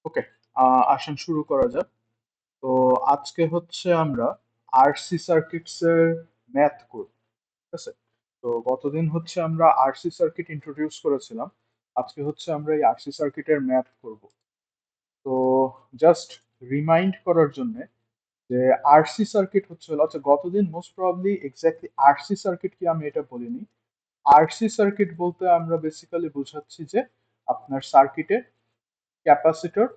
ওকে, আসেন শুরু করা যাক। তো আজকে হচ্ছে আমরা আরসি সার্কিটস এর ম্যাথ করব। ঠিক আছে? তো গতদিন হচ্ছে আমরা আরসি সার্কিট ইন্ট্রোডিউস করেছিলাম। আজকে হচ্ছে আমরা এই আরসি সার্কিটের ম্যাথ করব। তো জাস্ট রিমাইন্ড করার জন্য যে আরসি সার্কিট হচ্ছে হলো, আচ্ছা গতদিন most probably exactly RC circuit কি আমি এটা বলিনি। আরসি সার্কিট বলতে আমরা বেসিক্যালি বোঝাচ্ছি যে আপনার সার্কিটে ক্যাপাসিটর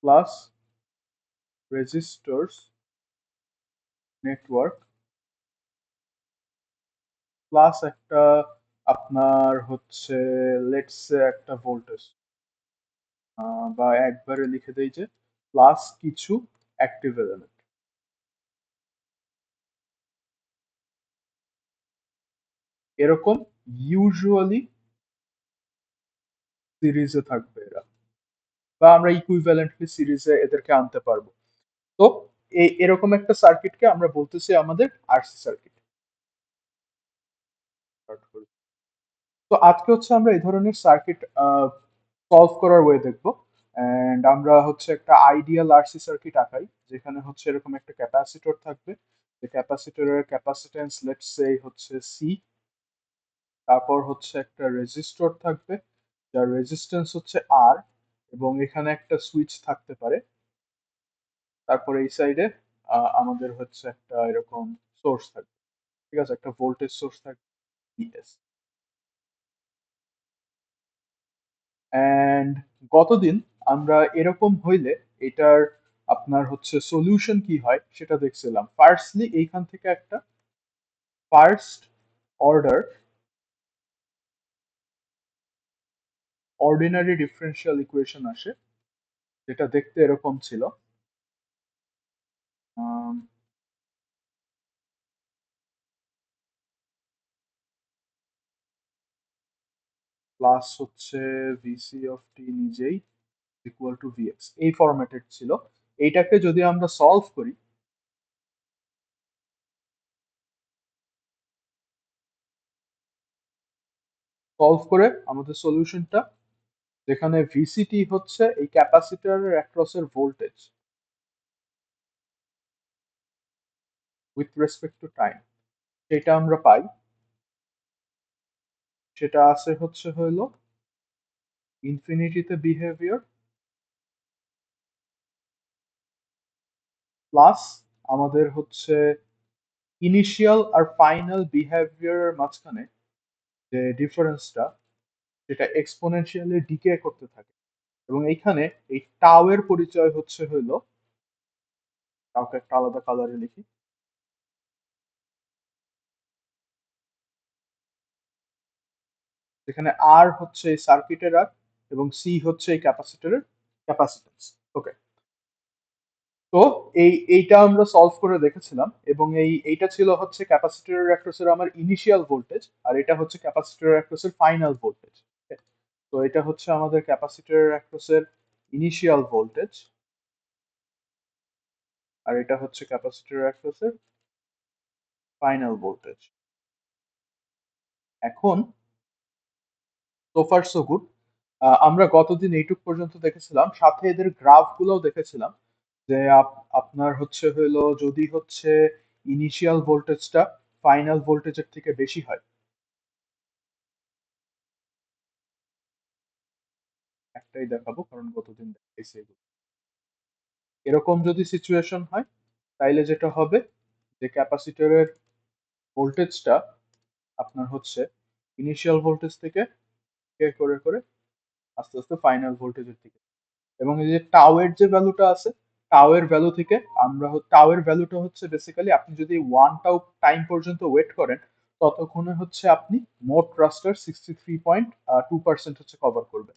প্লাস রেজিস্টরস নেটওয়ার্ক প্লাস একটা আপনার হচ্ছে লেটস সে একটা ভোল্টেজ, বা একবারে লিখে দেই যে প্লাস কিছু অ্যাক্টিভ এলিমেন্ট, এরকম ইউজুয়ালি সিরিজে থাকবে এরা, বা আমরা ইকুইভ্যালেন্টলি সিরিজে এদেরকে আনতে পারবো। তো এই এরকম একটা সার্কিটকে আমরা বলতেছি আমাদের আরসি সার্কিট। তো আজকে হচ্ছে আমরা এই ধরনের সার্কিট সলভ করার ওয়ে দেখবো। এন্ড আমরা হচ্ছে একটা আইডিয়াল আরসি সার্কিট আঁকাই, যেখানে হচ্ছে এরকম একটা ক্যাপাসিটর থাকবে। যে ক্যাপাসিটরের ক্যাপাসিটেন্স লেটস সে হচ্ছে সি। তারপর হচ্ছে একটা রেজিস্টর থাকবে, যার রেজিস্ট্যান্স হচ্ছে আর, এবং এখানে একটা সুইচ থাকতে পারে। তারপর এই সাইডে আমাদের হচ্ছে একটা এরকম সোর্স থাকবে। ঠিক আছে, একটা ভোল্টেজ সোর্স থাকবে ভিএস। অ্যান্ড গতদিন আমরা এরকম হইলে এটার আপনার হচ্ছে সলিউশন কি হয় সেটা দেখছিলাম। ফার্স্টলি এইখান থেকে একটা first order ordinary differential equation আসে, যেটা দেখতে এরকম ছিল। প্লাস হচ্ছে ভিসি অফ টি নিজেই ইকুয়াল টু ভিএক্স, এই ফরম্যাটেড ছিল। এইটাকে যদি আমরা সলভ করি, সলভ করে আমাদের সলিউশনটা, যেখানে ভিসিটি হচ্ছে এই ক্যাপাসিটরের অ্যাক্রসের voltage with respect to time, সেটা আমরা পাই। সেটা আছে হচ্ছে হইলো ইনফিনিটিতে বিহেভিয়ার প্লাস আমাদের হচ্ছে ইনিশিয়াল আর ফাইনাল বিহেভিয়ারের মাঝখানে যে ডিফারেন্সটা, সেটা এক্সপোনেনশিয়ালি ডিকে করতে থাকে। এবং এইখানে এই টাও এর পরিচয় হচ্ছে হইলো, টাওকে একটা আলাদা কালারে লিখি, যেখানে আর হচ্ছে এই সার্কিটের আর, এবং সি হচ্ছে এই ক্যাপাসিটরের ক্যাপাসিটেন্স। ওকে, তো এইটা আমরা সলভ করে দেখেছিলাম, এবং এইটা ছিল হচ্ছে ক্যাপাসিটরের অ্যাক্রসের আমার ইনিশিয়াল ভোল্টেজ, আর এটা হচ্ছে ক্যাপাসিটরের অ্যাক্রসের ফাইনাল ভোল্টেজ। তো এটা হচ্ছে আমাদের ক্যাপাসিটরের অ্যাক্রসের ইনিশিয়াল ভোল্টেজ, আর এটা হচ্ছে ক্যাপাসিটরের অ্যাক্রসের ফাইনাল ভোল্টেজ। এখন সো ফার সো গুড। আমরা গতদিন এইটুক পর্যন্ত দেখেছিলাম, সাথে এদের গ্রাফ গুলোও দেখেছিলাম। যে আপনার হচ্ছে হইলো যদি হচ্ছে ইনিশিয়াল ভোল্টেজটা ফাইনাল ভোল্টেজের থেকে বেশি হয়, একটাই দেখাবো কারণ গতদিন দেখাইছি এগুলো। এরকম যদি সিচুয়েশন হয়, তাইলে যেটা হবে যে ক্যাপাসিটরের ভোল্টেজটা আপনার হচ্ছে ইনিশিয়াল ভোল্টেজ থেকে করে করে আস্তে আস্তে ফাইনাল ভোল্টেজের দিকে। এবং এই যে টাও এর যে ভ্যালুটা আছে, টাও এর ভ্যালু থেকে আমরা টাও এর ভ্যালুটা হচ্ছে বেসিক্যালি আপনি যদি 1 টাও টাইম পর্যন্ত ওয়েট করেন, ততক্ষণে হচ্ছে আপনি মোট রাস্টার 63.2% হচ্ছে কভার করবেন।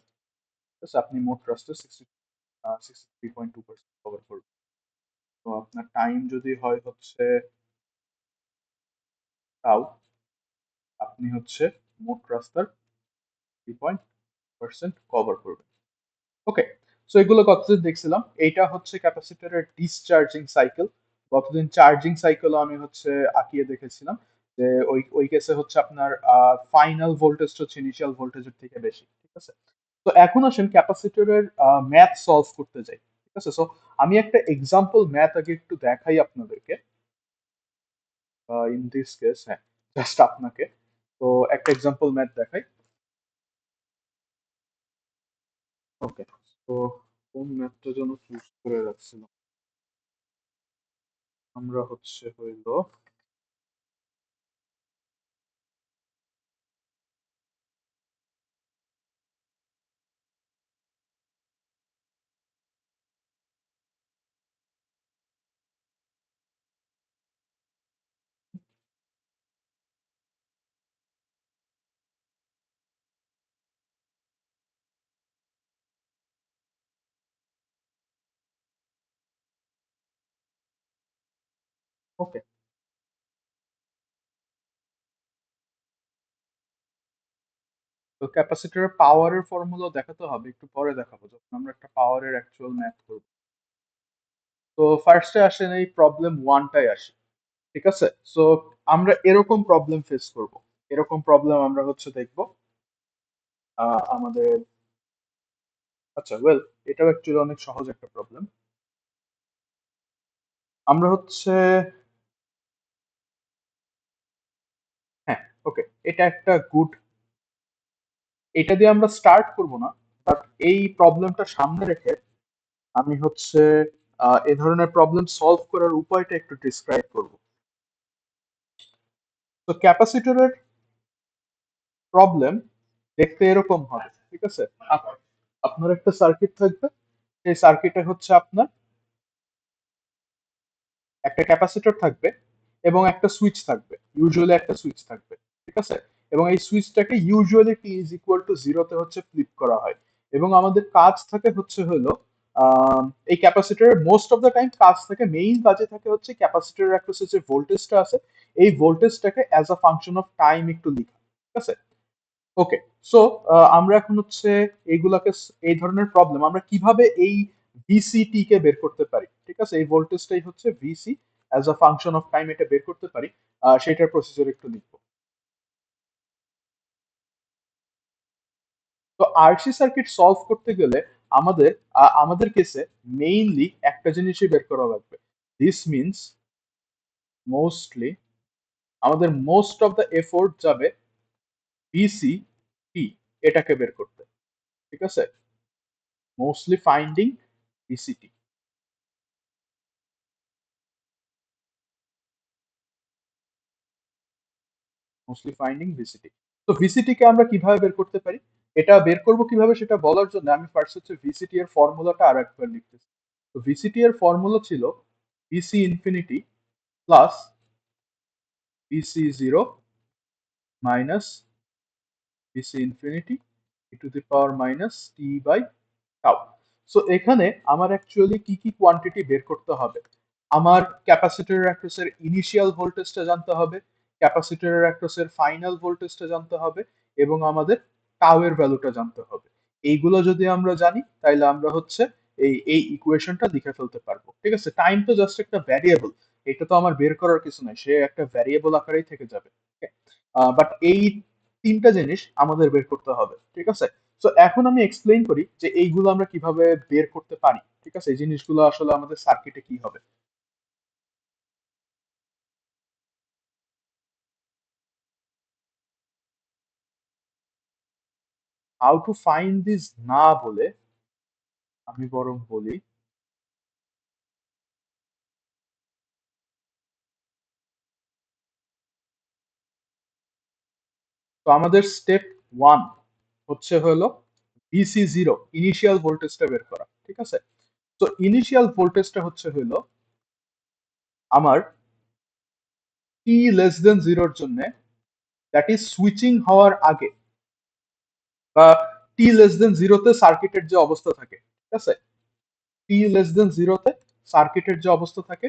ঠিক আছে, আপনি মোট রাস্টার 63.2% কভার করবেন। তো আপনার টাইম যদি হয় হচ্ছে টাও, আপনি হচ্ছে মোট রাস্তার 3% কভার করবেন। ওকে, সো এগুলো কতদিন দেখছিলাম। এইটা হচ্ছে ক্যাপাসিটরের ডিসচার্জিং সাইকেল। গতদিন চার্জিং সাইকেল আমি হচ্ছে আঁকিয়ে দেখেছিলাম, যে ওই ওই কেসে হচ্ছে আপনার ফাইনাল ভোল্টেজ হচ্ছে ইনিশিয়াল ভোল্টেজের থেকে বেশি। ঠিক আছে, তো এখন আসেন ক্যাপাসিটরের ম্যাথ সলভ করতে যাই। ঠিক আছে, সো আমি একটা এক্সাম্পল ম্যাথ আগে একটু দেখাই আপনাদেরকে। ইন দিস কেস, হ্যাঁ, জাস্ট আপনাকে তো একটা এক্সাম্পল ম্যাথ দেখাই। ওকে, তো কোন ম্যাথটা যেন চুজ করে রাখছিলাম, আমরা হচ্ছে হইল, ওকে, তো ক্যাপাসিটরের পাওয়ারের ফর্মুলা দেখাতে হবে, একটু পরে দেখাবো যখন আমরা একটা পাওয়ারের অ্যাকচুয়াল ম্যাথ করব। তো ফার্স্টে আসেন এই প্রবলেম ওয়ানটাই আসে। ঠিক আছে, সো আমরা এরকম প্রবলেম ফেস করব। এরকম প্রবলেম আমরা হচ্ছে দেখব আমাদের, আচ্ছা ওয়েল, এটাও অ্যাকচুয়ালি অনেক সহজ একটা প্রবলেম। আমরা হচ্ছে, হ্যাঁ, ওকে, এটা একটা গুড, এটা দিয়ে আমরা স্টার্ট করব না, বাট এই প্রবলেমটা সামনে রেখে আমি হচ্ছে এ ধরনের প্রবলেম সলভ করার উপায়টা একটু ডিসক্রাইব করব। তো ক্যাপাসিটরের প্রবলেম দেখতে এরকম হবে। ঠিক আছে, আপনার একটা সার্কিট থাকবে, সেই সার্কিটে হচ্ছে আপনার একটা ক্যাপাসিটর থাকবে এবং একটা সুইচ থাকবে, ইউজুয়ালি একটা সুইচ থাকবে। ঠিক আছে, এবং এই সুইচটাকে usually T is equal to জিরোতে হচ্ছে ফ্লিপ করা হয়, এবং আমাদের কাজ থাকে হচ্ছে হলো এই ক্যাপাসিটরের মোস্ট অফ দ্য টাইম কাজ থাকে, মেইন কাজে থাকে হচ্ছে ক্যাপাসিটরের একটা যে ভোল্টেজটা আছে, এই ভোল্টেজটাকে as a function of time একটু লিখা। ঠিক আছে, ওকে, সো আমরা এখন হচ্ছে এইগুলাকে, এই ধরনের প্রবলেম আমরা কিভাবে এই ভিসিটি কে বের করতে পারি, ঠিক আছে, এই ভোল্টেজটাই হচ্ছে VC as a function of time, এটা বের করতে পারি, সেটার প্রসিজার একটু লিখবো। তো আরসি সার্কিট সলভ করতে গেলে আমাদের আমাদের কেসে মেইনলি একটা জিনিসই বের করা লাগবে। দিস মিনস মোস্টলি আমাদের মোস্ট অফ দ্য এফোর্ট যাবে ভিসি টি, এটাকে বের করতে। ঠিক আছে, মোস্টলি ফাইন্ডিং ভিসিটি, মোস্টলি ফাইন্ডিং ভিসিটি। তো ভিসিটি কে আমরা কিভাবে বের করতে পারি, এটা বের করব কিভাবে সেটা বলার জন্য আমি ফার্স্ট হচ্ছে ভিসিটি এর ফর্মুলাটা আর একবার লিখতেছি। তো ভিসিটি এর ফর্মুলা ছিল VC infinity plus VC zero minus VC infinity e to the power minus T by tau. So এখানে আমার অ্যাকচুয়ালি কি কি কোয়ান্টিটি বের করতে হবে, আমার ক্যাপাসিটরের অ্যাক্রোসের ইনিশিয়াল ভোল্টেজটা জানতে হবে, ক্যাপাসিটরের অ্যাক্রোসের ফাইনাল ভোল্টেজটা জানতে হবে, এবং আমাদের টাউ এর ভ্যালুটা জানতে হবে। এইগুলো যদি আমরা জানি তাহলে আমরা হচ্ছে এই ইকুয়েশনটা লিখে ফেলতে পারবো। ঠিক আছে, টাইম তো জাস্ট একটা ভ্যারিয়েবল, এটা তো আমার বের করার কিছু নাই, সে একটা ভ্যারিয়েবল আকারেই থেকে যাবে। বাট এই তিনটা জিনিস আমাদের বের করতে হবে। ঠিক আছে, তো এখন আমি এক্সপ্লেইন করি যে এইগুলো আমরা কিভাবে বের করতে পারি। ঠিক আছে, এই জিনিসগুলো আসলে আমাদের সার্কিটে কি হবে। হাউ টু ফাইন্ড দিস না বলে আমি বরং বলি, তো আমাদের স্টেপ ওয়ান হচ্ছে হলো ভিসি জিরো, ইনিশিয়াল ভোল্টেজটা বের করা। ঠিক আছে, তো ইনিশিয়াল ভোল্টেজটা হচ্ছে হলো আমার টি লেস দেন জিরোর জন্য, দ্যাট ইজ সুইচিং হওয়ার আগে, বা টি লেস দেন জিরোতে সার্কিটের যে অবস্থা থাকে। ঠিক আছে, টি লেস দেন জিরোতে সার্কিটের যে অবস্থা থাকে,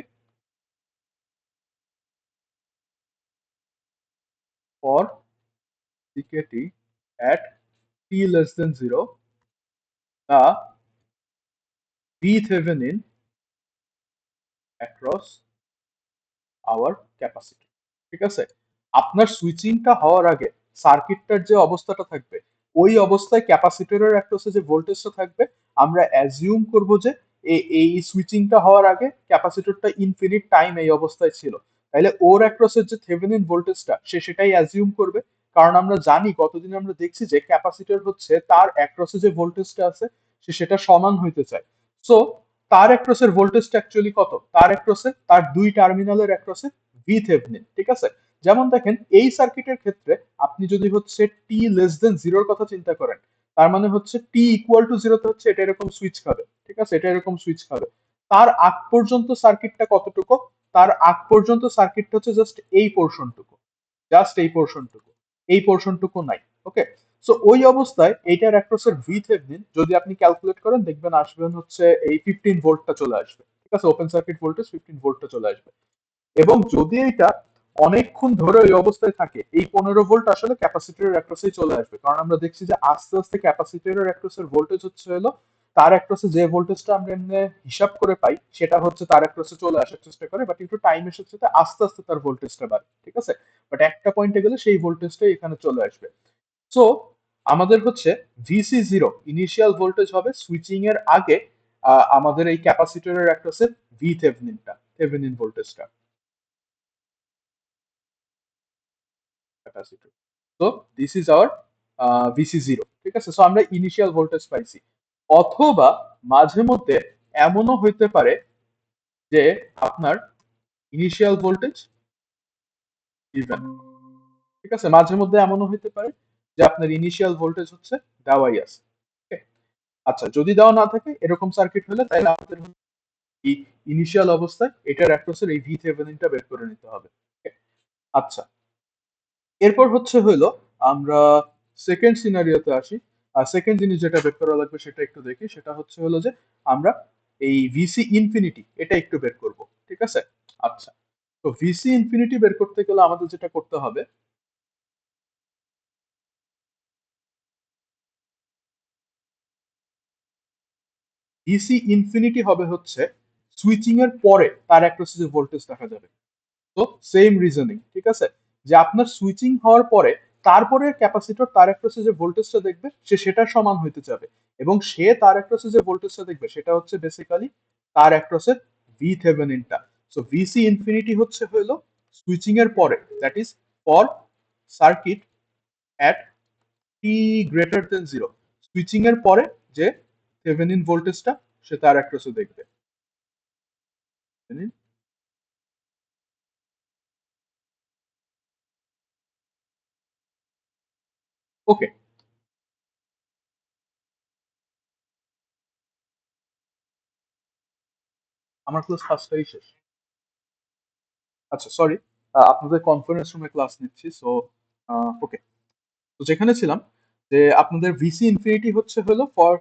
for সিকেটি at t less than 0, the Thevenin across our capacity। ঠিক আছে, আপনার সুইচিংটা হওয়ার আগে সার্কিটটার যে অবস্থাটা থাকবে, ওই অবস্থায় ক্যাপাসিটরের অ্যাক্রসে যে ভোল্টেজটা থাকবে আমরা অ্যাজিউম করব যে এই সুইচিংটা হওয়ার আগে ক্যাপাসিটরটা ইনফিনিট টাইম এই অবস্থায় ছিল। তাইলে ওর অ্যাক্রসের যে থেভেনিন ভোল্টেজটা সে সেটাই অ্যাজিউম করবে, কারণ আমরা জানি কতদিন আমরা দেখছি যে ক্যাপাসিটর হচ্ছে তার অ্যাক্রসে যে ভোল্টেজটা আছে সে সেটা সমান হইতে চায়। সো তার অ্যাক্রসের ভোল্টেজটা অ্যাকচুয়ালি কত, তার অ্যাক্রসে তার দুই টার্মিনালের অ্যাক্রসে ভি থেভেনিন, ঠিক আছে। যেমন দেখেন এই সার্কিটের ক্ষেত্রে আপনি যদি হচ্ছে টি লেস দেন জিরোর কথা চিন্তা করেন, তার মানে হচ্ছে টি ইকুয়াল টু জিরোতে হচ্ছে এটা এরকম সুইচ খাবে, ঠিক আছে, এটা এরকম সুইচ খাবে। তার আগ পর্যন্ত সার্কিটটা কতটুকু, তার আগ পর্যন্ত সার্কিটটা হচ্ছে জাস্ট এই পোর্শনটুকু, জাস্ট এই পোর্শনটুকু, এই পোর্শনটুকু নাই। ওকে, সো ওই অবস্থায় এইটার অ্যাক্রসের ভি থেভেনিন যদি আপনি ক্যালকুলেট করেন দেখবেন আসবেন হচ্ছে এই 15 ভোল্টটা চলে আসবে, ঠিক আছে, ওপেন সার্কিট ভোল্টেজ 15 ভোল্টটা চলে আসবে। এবং যদি এটা অনেকক্ষণ ধরে ওই অবস্থায় থাকে এই 15 ভোল্ট আসলে ক্যাপাসিটরের অ্যাক্রসেই চলে আসবে, কারণ আমরা দেখছি যে আস্তে আস্তে ক্যাপাসিটরের অ্যাক্রসের ভোল্টেজ হচ্ছে হলো তার অ্যাক্রসে যে ভোল্টেজটা আমরা এমনি হিসাব করে পাই সেটা হচ্ছে তার অ্যাক্রসে চলে আসার চেষ্টা করে, বাট একটু টাইমের সাথে সাথে আস্তে আস্তে তার ভোল্টেজটা বাড়ে, ঠিক আছে। বাট একটা পয়েন্টে গেলে সেই ভোল্টেজটাই এখানে চলে আসবে। সো আমাদের হচ্ছে ভিসি জিরো ইনিশিয়াল ভোল্টেজ হবে সুইচিং এর আগে আমাদের এই ক্যাপাসিটরের অ্যাক্রসে ভি থেভেনিনটা, থেভেনিন ভোল্টেজটা, ক্যাপাসিটর। তো this is our VC zero, ঠিক আছে। সো আমরা ইনিশিয়াল ভোল্টেজ পাইছি। অথবা মাঝে মধ্যে এমনও হইতে পারে যে আপনার ইনিশিয়াল ভোল্টেজ ইভেন, ঠিক আছে, মাঝে মধ্যে এমনও হইতে পারে যে আপনার ইনিশিয়াল ভোল্টেজ হচ্ছে দেওয়াই আছে। Okay? আচ্ছা, যদি দেওয়া না থাকে এরকম সার্কিট হলে তাহলে আমাদের এই ইনিশিয়াল অবস্থায় এটার অ্যাক্রসের এই ভি থেভেনিনটা বের করে নিতে হবে। Okay? আচ্ছা, এরপর হচ্ছে হইলো আমরা সেকেন্ড সিনারিওতে আসি। আর সেকেন্ড জিনিস যেটা বের করা লাগবে সেটা একটু দেখি, সেটা হচ্ছে হলো যে আমরা এই ভিসি ইনফিনিটি এটা একটু বের করব, ঠিক আছে। আচ্ছা, তো ভিসি ইনফিনিটি বের করতে গেলে আমাদের যেটা করতে হবে, ভিসি ইনফিনিটি হবে হচ্ছে সুইচিং এর পরে তার অ্যাক্রসে যে ভোল্টেজ দেখা যাবে। তো সেম রিজনিং, ঠিক আছে, যে আপনার সুইচিং হওয়ার পরে তারপরে ক্যাপাসিটর তার অ্যাক্রসে যে ভোল্টেজটা দেখবে সে সেটার সমান হইতে যাবে, এবং সে তার অ্যাক্রসে যে ভোল্টেজটা দেখবে সেটা হচ্ছে বেসিক্যালি তার অ্যাক্রসের ভি থেভেনিনটা। সো ভিসি ইনফিনিটি হচ্ছে হলো সুইচিং এর পরে, that is for circuit at T greater than zero, switching এর পরে যে থেভেনিন ভোল্টেজটা সে তার অ্যাক্রসে দেখবে। ওকে, আমার ক্লাস ফার্স্টটাই শেষ। আচ্ছা, সরি, আপনাদের কনফারেন্স রুমে ক্লাস নিচ্ছি। সো ওকে, তো যেখানে ছিলাম যে আপনাদের ভিসি ইনফিনিটি হচ্ছে হলো ফর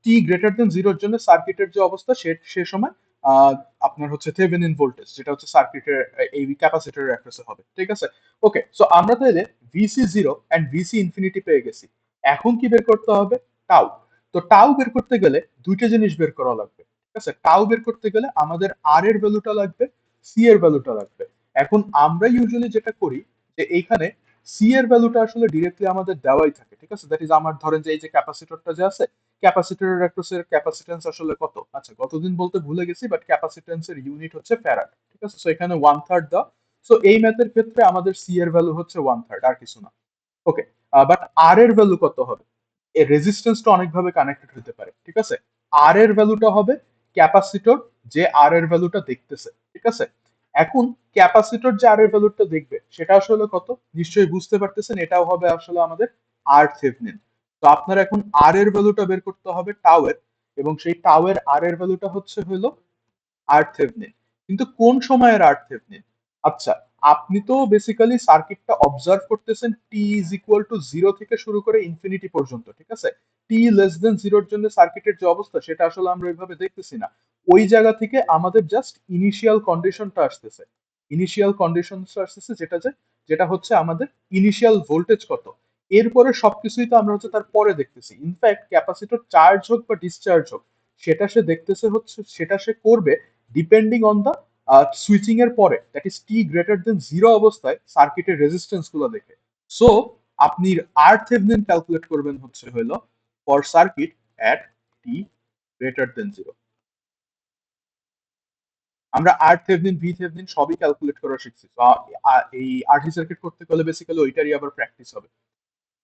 টি গ্রেটার দেন জিরোর জন্য সার্কিটের যে অবস্থা সে সময় আহ, আপনার হচ্ছে থেভেনিন ভোল্টেজ যেটা হচ্ছে সার্কিটের এই ক্যাপাসিটরের অ্যাক্রসে হবে, ঠিক আছে। ওকে, সো আমরা তাহলে VC zero and VC infinity পেয়ে গেছি। এখন কি বের করতে হবে, টাউ। তো টাউ বের করতে গেলে দুইটা জিনিস বের করা লাগবে, ঠিক আছে। টাউ বের করতে গেলে আমাদের আর এর ভ্যালুটা লাগবে, সি এর ভ্যালুটা লাগবে। এখন আমরা ইউজুয়ালি যেটা করি যে এইখানে সি এর ভ্যালুটা আসলে ডিরেক্টলি আমাদের দেওয়াই থাকে, ঠিক আছে। দ্যাট ইজ আমার ধরেন যে এই যে ক্যাপাসিটরটা যে আছে, ক্যাপাসিটরের অ্যাক্রসের ক্যাপাসিটেন্স আসলে কত, আচ্ছা গতদিন বলতে ভুলে গেছি, বাট ক্যাপাসিটেন্সের ইউনিট হচ্ছে ফ্যারাড, ঠিক আছে। সো এখানে 1/3 দাও। সো এই ম্যাথের ক্ষেত্রে আমাদের সি এর ভ্যালু হচ্ছে 1/3, আর কিছু না। ওকে, বাট আর এর ভ্যালু কত হবে, এর রেজিস্ট্যান্সটা অনেকভাবে কানেক্টেড হতে পারে, ঠিক আছে। আর এর ভ্যালুটা হবে ক্যাপাসিটর যে আর এর ভ্যালুটা দেখতেছে, ঠিক আছে। এখন ক্যাপাসিটর যে আর এর ভ্যালুটা দেখবে সেটা আসলে কত, নিশ্চয়ই বুঝতে পারতেছেন, এটাও হবে আসলে আমাদের আর থেভেনিন। তো আপনার এখন আর এর ভ্যালুটা বের করতে হবে টাও এর, এবং সেই টাও এর আর এর ভ্যালুটা হচ্ছে হলো আর্থ থেভেনিন। কিন্তু কোন সময়ের আর্থ থেভেনিন, আচ্ছা আপনি তো বেসিক্যালি সার্কিটটা অবজার্ভ করতেছেন টি ইজ ইকুয়াল টু জিরো থেকে শুরু করে ইনফিনিটি পর্যন্ত, ঠিক আছে। টি লেস দেন জিরোর জন্য সার্কিটের যে অবস্থা সেটা আসলে আমরা ওইভাবে দেখতেছি না। ওই জায়গা থেকে আমাদের জাস্ট ইনিশিয়াল কন্ডিশনটা আসতেছে, ইনিশিয়াল কন্ডিশনটা আসতেছে যেটা হচ্ছে আমাদের ইনিশিয়াল ভোল্টেজ কত। এরপরে সবকিছুই তো আমরা হচ্ছে তার পরে দেখতেছি। ইনফ্যাক্ট ক্যাপাসিটর চার্জ হোক বা ডিসচার্জ হোক সেটা সে দেখতেছে হচ্ছে, সেটা সে করবে ডিপেন্ডিং অন দা সুইচিং এর পরে, that is T greater than zero অবস্থায় সার্কিটের রেজিস্ট্যান্স গুলো দেখে। সো আপনি আর থেভনিন ক্যালকুলেট করবেন হচ্ছে হলো for circuit at T greater দেন 0। আমরা আর থেভনিন ভি থেভনিন সবই ক্যালকুলেট করা শিখছি। তো এই আরসি সার্কিট করতে গেলে বেসিক্যালি ওইটারই আবার প্র্যাকটিস হবে।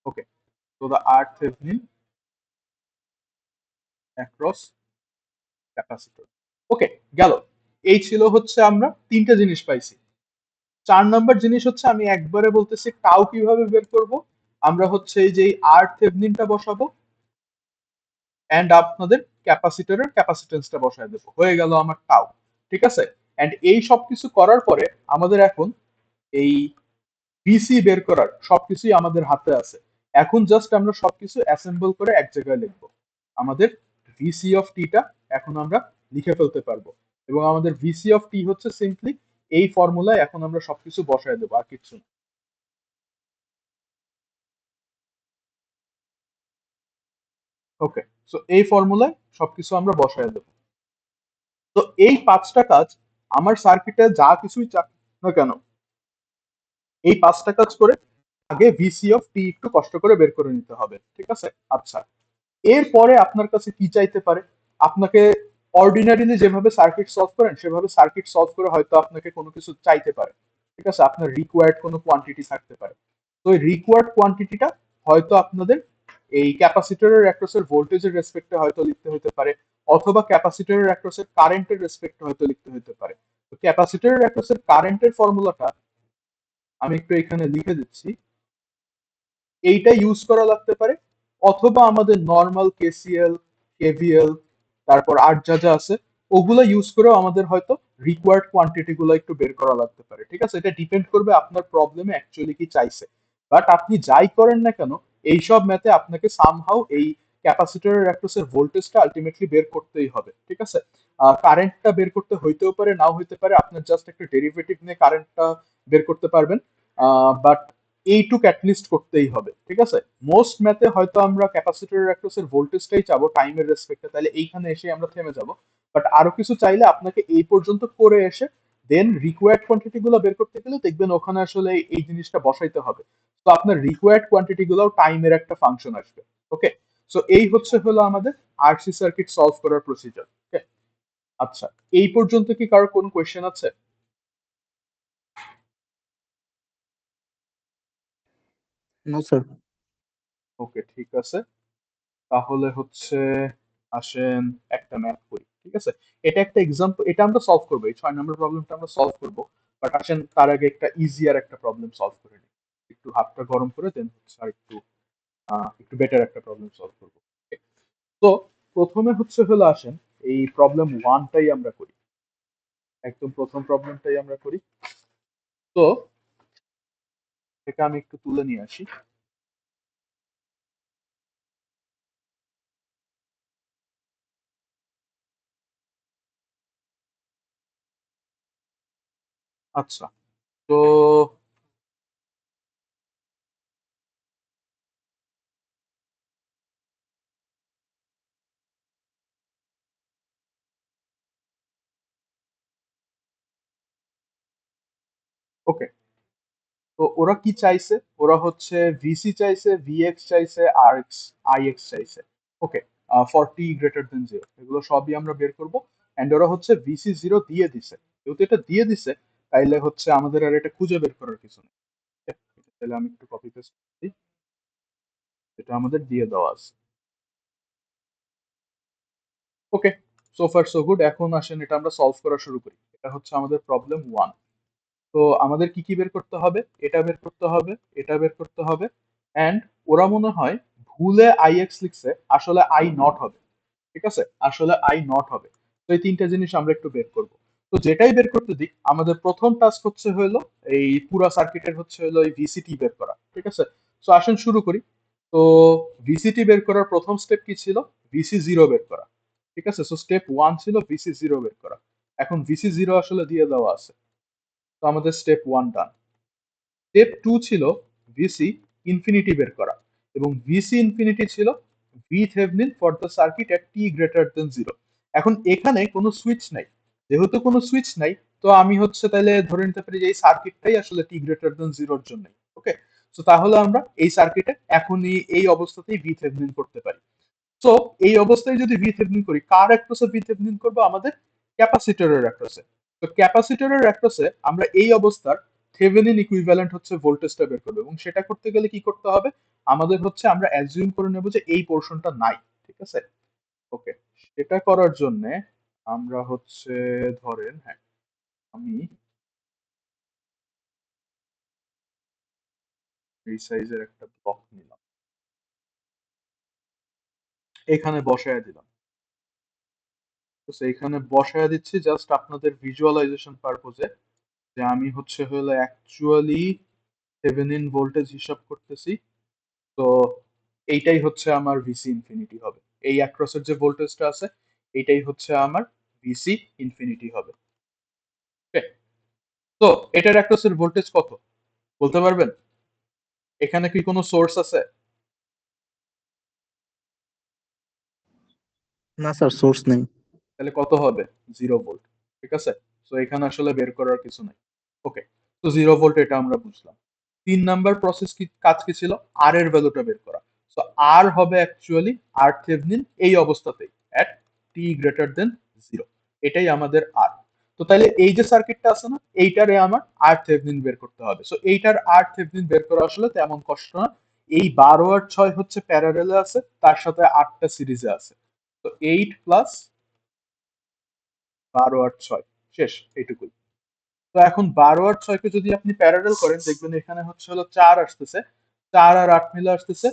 ওকে, তো দা আর থেভনিন অ্যাক্রস ক্যাপাসিটর। ওকে, গেল। এই ছিল হচ্ছে আমরা তিনটা জিনিস পাইছি। 4 নম্বর জিনিস হচ্ছে আমি একবারে বলতেছি টাও কিভাবে বের করব। আমরা হচ্ছে এই যে আর থেভনিনটা বসাবো এন্ড আপনাদের ক্যাপাসিটরের ক্যাপাসিটেন্সটা বসায় দেবো, হয়ে গেল আমার টাও। ঠিক আছে, এন্ড এই সব কিছু করার পরে আমাদের এখন এই ভিসি বের করার সবকিছুই আমাদের হাতে আছে। এখন জাস্ট আমরা সবকিছু অ্যাসেম্বল করে এক জায়গায় লিখবো। আমাদের ভিসি অফ টিটা এখন আমরা লিখে ফেলতে পারবো, এবং আমাদের ভিসি অফ টি হচ্ছে সিম্পলি এই ফর্মুলায় এখন আমরা সবকিছু বসায় দেবো, আর কিছু না। ওকে, সো এই ফর্মুলায় সবকিছু আমরা বসায় দেবো। তো এই 5টা কাজ আমার সার্কিটে যা কিছুই চাক না কেন, এই 5টা কাজ করে আগে ভিসি অফ টি একটু কষ্ট করে বের করে নিতে হবে। ঠিক আছে, আচ্ছা, এরপরে আপনার কাছে কি চাইতে পারে? আপনাকে অর্ডিনারিলি যেভাবে সার্কিট সলভ করেন সেভাবে সার্কিট সলভ করে হয়তো আপনাকে কোনো কিছু চাইতে পারে। ঠিক আছে, আপনার রিকোয়ার্ড কোনো কোয়ান্টিটি থাকতে পারে। তো এই রিকোয়ার্ড কোয়ান্টিটিটা হয়তো আপনাদের এই ক্যাপাসিটরের অ্যাক্রসের ভোল্টেজের রেসপেক্টে হয়তো লিখতে হতে পারে, অথবা ক্যাপাসিটরের অ্যাক্রসের কারেন্টের রেসপেক্টে হয়তো লিখতে হতে পারে। তো ক্যাপাসিটরের অ্যাক্রসের কারেন্টের ফর্মুলাটা আমি একটু এখানে লিখে দিচ্ছি। এইটা ইউজ করা লাগতে পারে, অথবা আমাদের নর্মাল কেসিএল, কেভিএল, তারপর আর যা যা আছে ওগুলো ইউজ করেও আমাদের হয়তো রিকোয়ার্ড কোয়ান্টিটি গুলো একটু বের করা লাগতে পারে। ঠিক আছে, এটা ডিপেন্ড করবে আপনার প্রবলেমে অ্যাকচুয়ালি কি চাইছে। বাট আপনি যাই করেন না কেন, এইসব ম্যাথে আপনাকে সামহাউ এই ক্যাপাসিটরের অ্যাক্রসের ভোল্টেজটা আলটিমেটলি বের করতেই হবে। ঠিক আছে, কারেন্টটা বের করতে হইতেও পারে, নাও হইতে পারে, আপনার জাস্ট একটা ডেরিভেটিভ নিয়ে কারেন্টটা বের করতে পারবেন। বাট এইটুক অ্যাটলিস্ট করতেই হবে। ঠিক আছে, মোস্ট ম্যাথে হয়তো আমরা ক্যাপাসিটরের অ্যাক্রসের ভোল্টেজটাই চাবো টাইমের রেসপেক্টে, তাহলে এইখানে এসে আমরা থেমে যাব। বাট আরো কিছু চাইলে আপনাকে এই পর্যন্ত করে এসে দেন রিকোয়ার্ড কোয়ান্টিটি গুলো বের করতে গেলে দেখবেন ওখানে আসলে এই জিনিসটা বসাইতে হবে। তো আপনার রিকোয়ার্ড কোয়ান্টিটি গুলো টাইমের একটা ফাংশন আসবে। ওকে, সো এই হচ্ছে হলো আমাদের আরসি সার্কিট সলভ করার প্রসিজার। ওকে, আচ্ছা, এই পর্যন্ত কি কারো কোনো কোয়েশ্চেন আছে? No sir. ওকে, ঠিক আছে, তাহলে হচ্ছে আসেন একটা ম্যাথ করি। ঠিক আছে, এটা একটা এক্সাম্পল, এটা আমরা সলভ করবো, এই 6 নম্বর প্রবলেমটা আমরা সলভ করবো। বাট আসেন তার আগে একটা ইজিয়ার একটা প্রবলেম সলভ করে নিই। একটু হাতটা গরম করে দেন হচ্ছে আর একটু একটু বেটার একটা প্রবলেম সলভ করবো। Okay? তো প্রথমে হচ্ছে হলো আসেন এই প্রবলেম ওয়ানটাই আমরা করি, একদম প্রথম প্রবলেমটাই আমরা করি। তো এটা আমি একটু তুলে নিয়ে আসি। আচ্ছা, তো ওকে, তো ওরা কি চাইছে? ওরা হচ্ছে ভিসি চাইছে, ভিএক্স চাইছে, আর এক্স আইএক্স চাইছে। ওকে, ফর টি গ্রেটার দেন 0 এগুলো সবই আমরা বের করব। এন্ড ওরা হচ্ছে ভিসি 0 দিয়ে দিছে, যেহেতু এটা দিয়ে দিছে তাইলে হচ্ছে আমাদের আর এটা খুঁজে বের করার কিছু নেই। Okay? তাহলে আমি একটু কপি পেস্ট করি, এটা আমাদের দিয়ে দেওয়া আছে। ওকে, সো ফার সো গুড। এখন আসেন এটা আমরা সলভ করা শুরু করি। এটা হচ্ছে আমাদের প্রবলেম ওয়ান। তো আমাদের কি কি বের করতে হবে? এটা বের করতে হবে, এটা বের করতে হবে, অ্যান্ড ওরা মনে হয় ভুলে আই এক্স লিখছে, আসলে আই নট হবে। ঠিক আছে, আসলে আই নট হবে। তো এই তিনটা জিনিস আমরা একটু বের করব। তো যেটাই বের করতে দিক, আমাদের প্রথম টাস্ক হচ্ছে হলো এই পুরা সার্কিটের হচ্ছে হলো এই ভিসিটি বের করা। ঠিক আছে, তো আসেন শুরু করি। তো ভিসিটি বের করার প্রথম স্টেপ কি ছিল? ভিসি জিরো বের করা। ঠিক আছে, সো স্টেপ ওয়ান ছিল ভিসি জিরো বের করা। এখন ভিসি জিরো আসলে দিয়ে দেওয়া আছে, তো আমাদের স্টেপ ওয়ান ডান। স্টেপ টু ছিল ভিসি ইনফিনিটি বের করা, এবং ভিসি ইনফিনিটি ছিল V Thevenin for the circuit at T greater দেন 0। এখন এখানে কোনো সুইচ নাই, যেহেতু কোনো সুইচ নাই, তো আমি হচ্ছে তাহলে ধরে নিতে পারি যে এই সার্কিটটাই আসলে টি গ্রেটার দেন 0 এর জন্য। ওকে, তো তাহলে আমরা এই সার্কিটে এখনই এই অবস্থাতেই ভি থেভেনিন করতে পারি। সো এই অবস্থায় যদি ভি থেভেনিন করি, কার অ্যাক্রসে ভি থেভেনিন করবো? আমাদের ক্যাপাসিটরের অ্যাক্রসে। তো ক্যাপাসিটরের অ্যাক্রসে আমরা এই অবস্থার থেভেনিন ইকুইভ্যালেন্ট হচ্ছে ভোল্টেজটা বের করবো, এবং সেটা করতে গেলে কি করতে হবে? আমাদের হচ্ছে আমরা অ্যাজিউম করে নেব যে এই পোর্শনটা নাই, ঠিক আছে? ওকে, সেটা করার জন্য আমরা হচ্ছে, ধরেন, হ্যাঁ, আমি এই সাইজের একটা ব্লক নিলাম, এখানে বসায় দিলাম। তো সেইখানে বসায় দিচ্ছি জাস্ট আপনাদের ভিজুয়ালাইজেশন পারপোজে, যে আমি হচ্ছে হলো অ্যাকচুয়ালি থেভেনিন ভোল্টেজ হিসাব করতেছি। তো এইটাই হচ্ছে আমার ভিসি ইনফিনিটি হবে, এই অ্যাক্রসের যে ভোল্টেজটা আছে এইটাই হচ্ছে আমার ভিসি ইনফিনিটি হবে। ওকে, তো এটার অ্যাক্রসের ভোল্টেজ কত বলতে পারবেন? এখানে কি কোনো সোর্স আছে? না স্যার, সোর্স নেই। তাহলে কত হবে? 0 ভোল্ট। ঠিক আছে, তো এখানে আসলে বের করার কিছু নাই। ওকে, তো 0 ভোল্ট এটা আমরা বুঝলাম। 3 নাম্বার প্রসেস কি, কাজ কি ছিল? আর এর ভ্যালুটা বের করা। তো আর হবে অ্যাকচুয়ালি আর থেভনিন এই অবস্থাতেই, অ্যাট টি গ্রেটার দেন 0। এটাই আমাদের আর। তো তাহলে এই যে সার্কিটটা আছে না, এইটারে আমার আর থেভনিন বের করতে হবে। সো এইটার আর থেভনিন বের করা আসলে তেমন কষ্ট না। এই 12 আর 6 হচ্ছে প্যারারেলে আছে, তার সাথে 8টা সিরিজে আছে। তো 8 প্লাস 12 আর 6, শেষ, এইটুকুই। তো এখন 12 আর 6কে যদি আপনি প্যারালেল করেন, দেখবেন এখানে হচ্ছে হলো 4 আসতেছে, 4 আর 8 মিলে আসতেছে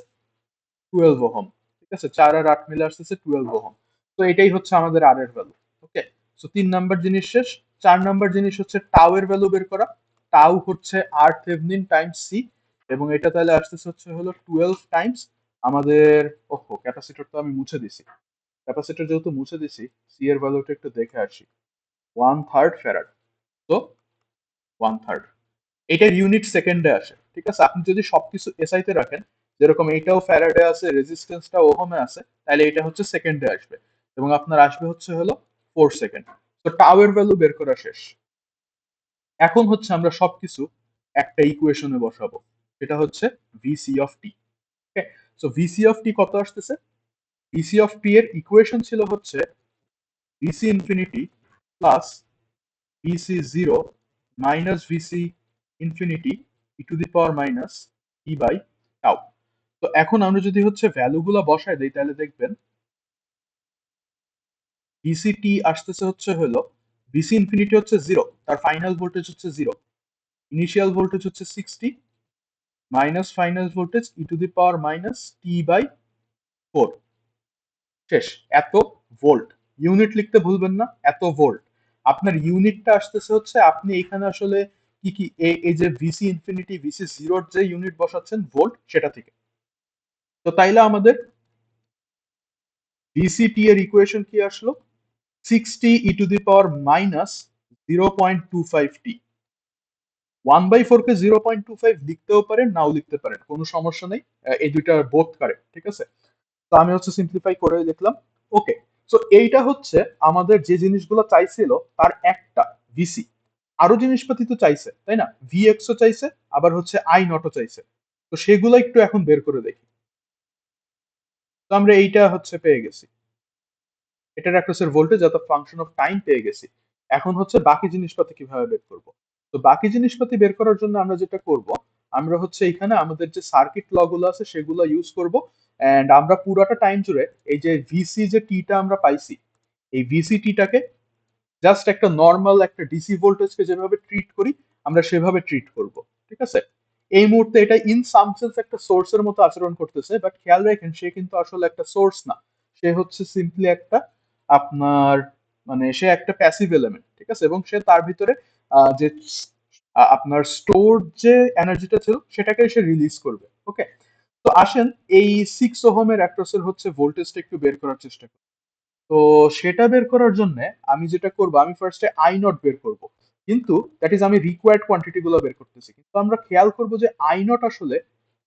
12 ওহম। ঠিক আছে, 4 আর 8 মিলে আসতেছে 12 ওহম। তো এটাই হচ্ছে আমাদের আর এর ভ্যালু। ওকে, তো 3 নাম্বার জিনিস শেষ। 4 নাম্বার জিনিস হচ্ছে টাউ এর ভ্যালু বের করা। টাউ হচ্ছে আর থেভনিন টাইমস সি, এবং এটা তাহলে আসতেছে হচ্ছে হলো 12 টাইমস আমাদের, ওহো, ক্যাপাসিটর তো আমি মুছে দিছি। ক্যাপাসিটর যেহেতু মুছে দিছি, সি এর ভ্যালুটা একটু দেখে আসি। 1/3 ফ্যারাড। তো 1/3, এটার ইউনিট সেকেন্ডে আসে। ঠিক আছে, আপনি যদি সবকিছু এসআই তে রাখেন, যেরকম এইটাও ফ্যারাডে আছে, রেজিস্ট্যান্সটা ওহমে আছে, তাহলে এটা হচ্ছে সেকেন্ডে আসবে, এবং আপনার আসবে হচ্ছে হলো 4 সেকেন্ড। তো টাও এর ভ্যালু বের করা শেষ। এখন হচ্ছে আমরা সবকিছু একটা ইকুয়েশনে বসাবো, সেটা হচ্ছে V C of T. Okay, so V C of T কত আসতেছে? ভিসি অফ টি এর ইকুয়েশন ছিল হচ্ছে VC infinity plus VC zero minus VC infinity e to the power minus e by tau. তো এখন আমরা যদি হচ্ছে ভ্যালুগুলো বসায় দেই, তাহলে দেখবেন ভিসি টি আসতেছে হচ্ছে হলো, ভিসি ইনফিনিটি হচ্ছে 0, তার ফাইনাল ভোল্টেজ হচ্ছে 0, ইনিশিয়াল ভোল্টেজ হচ্ছে 60, minus final voltage e to the power minus T by 4, শেষ। এত ভোল্ট, ইউনিট লিখতে ভুলবেন না, এত ভোল্ট। আপনার ইউনিটটা আসতেছে হচ্ছে, আপনি এখানে আসলে কি কি এই যে ভিসি ইনফিনিটি ভিসি জিরোর যে ইউনিট বসাচ্ছেন ভোল্ট, সেটা থেকে। তো তাইলে আমাদের ভিসিটি এর ইকুয়েশন কি আসলো? 60 ই টু দি পাওয়ার মাইনাস 0.25 টি। 1/4 কে 0.25 লিখতেও পারেন, নাও লিখতে পারেন, কোনো সমস্যা নেই। এই দুইটা বোথ কারেক্ট, ঠিক আছে। তো আমি হচ্ছে সিম্পলিফাই করে লিখলাম। ওকে, সো এইটা হচ্ছে আমাদের যে জিনিসগুলো চাইছিল তার একটা, ভিসি। আরো জিনিসপাতি তো চাইছে, তাই না? ভিএক্সও চাইছে, আবার হচ্ছে আই নটও চাইছে। তো সেগুলো একটু এখন বের করে দেখি। তো আমরা এইটা হচ্ছে পেয়ে গেছি, এটার অ্যাক্রসের ভোল্টেজ অত ফাংশন অফ টাইম পেয়ে গেছি। এখন হচ্ছে বাকি জিনিসপাতি কিভাবে বের করব। তো বাকি জিনিসপাতি বের করার জন্য আমরা যেটা করব, আমরা হচ্ছে এখানে আমাদের যে সার্কিট ল গুলো আছে সেগুলো ইউজ করব। এন্ড আমরা পুরোটা টাইম জুড়ে এই যে ভিসি যে টিটা আমরা পাইছি, এই ভিসি টিটাকে জাস্ট একটা নর্মাল একটা ডিসি ভোল্টেজকে যেভাবে ট্রিট করি, আমরা সেভাবে ট্রিট করব। ঠিক আছে, এই মুহূর্তে এটা ইন সাম সেন্স একটা সোর্সের মতো আচরণ করতেছে, বাট খেয়াল রাখেন সে কিন্তু আসলে একটা সোর্স না। সে হচ্ছে সিম্পলি একটা, আপনার, মানে সে একটা প্যাসিভ এলিমেন্ট। ঠিক আছে, এবং সে তার ভিতরে যে আপনার স্টোর যে এনার্জিটা ছিল সেটাকে সে রিলিজ করবে। ওকে, তো আসেন এই 6 ওহমের অ্যাক্রসের হচ্ছে ভোল্টেজটা একটু বের করার চেষ্টা করি। তো সেটা বের করার জন্য আমি যেটা করব, আমি ফার্স্টে আই নট বের করব। কিন্তু দ্যাট ইজ আমি রিকোয়ার্ড কোয়ান্টিটি গুলো বের করতেছি, কিন্তু আমরা খেয়াল করব যে আই নট আসলে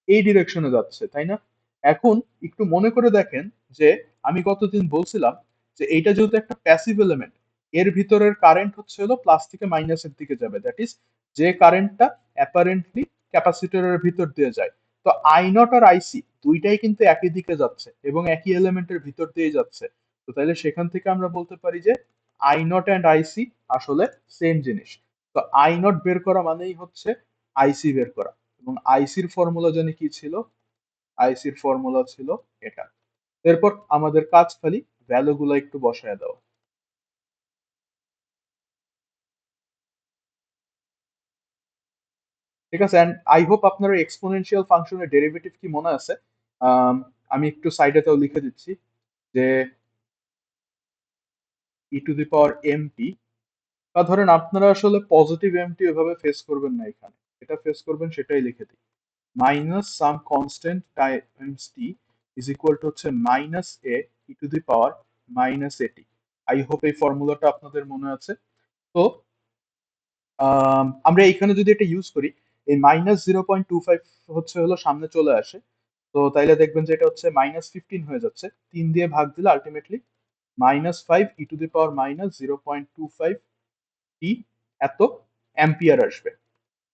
এই ডিরেকশনে যাচ্ছে, তাই না? এখন একটু মনে করে দেখেন যে আমি কতদিন বলছিলাম যে এইটা যেহেতু একটা প্যাসিভ এলিমেন্ট, এর ভিতরের কারেন্ট হচ্ছে হলো প্লাস থেকে মাইনাসের দিকে যাবে। দ্যাট ইজ যে কারেন্টটা অ্যাপারেন্টলি ক্যাপাসিটরের ভিতর দিয়ে যায়। তো আই নট আর আইসি দুইটাই কিন্তু একই দিকে যাচ্ছে এবং একই এলিমেন্টের ভিতর দিয়ে যাচ্ছে। তো তাহলে সেখান থেকে আমরা বলতে পারি যে আই নট অ্যান্ড আইসি আসলে সেম জিনিস। তো আই নট বের করা মানেই হচ্ছে আইসি বের করা, এবং আইসির ফর্মুলা জানি কি ছিল, আইসির ফর্মুলা ছিল এটা। এরপর আমাদের কাজ খালি ভ্যালুগুলো একটু বসায় দেওয়া। ঠিক আছে, এন্ড আই হোপ আপনার এক্সপোনেনশিয়াল ফাংশনের ডেরিভেটিভ কি মনে আছে। আমি একটু সাইডেতেও লিখে দিচ্ছি যে ই টু দি পাওয়ার এমটি, বা ধরেন আপনারা আসলে পজিটিভ এমটি ওইভাবে ফেস করবেন না, এখানে এটা ফেস করবেন সেটাই লিখে দিই। Minus some constant times T is equal to হচ্ছে minus A e to the power minus A T. I hope এই ফর্মুলাটা আপনাদের মনে আছে। তো আমরা এখানে যদি এটা ইউজ করি, এই -0.25 হচ্ছে হলো সামনে চলে আসে। তো তাইলে দেখবেন যে এটা হচ্ছে -15 হয়ে যাচ্ছে, 3 দিয়ে ভাগ দিলে আলটিমেটলি -5 ই টু দি পাওয়ার -0.25 টি এত অ্যাম্পিয়ার আসবে।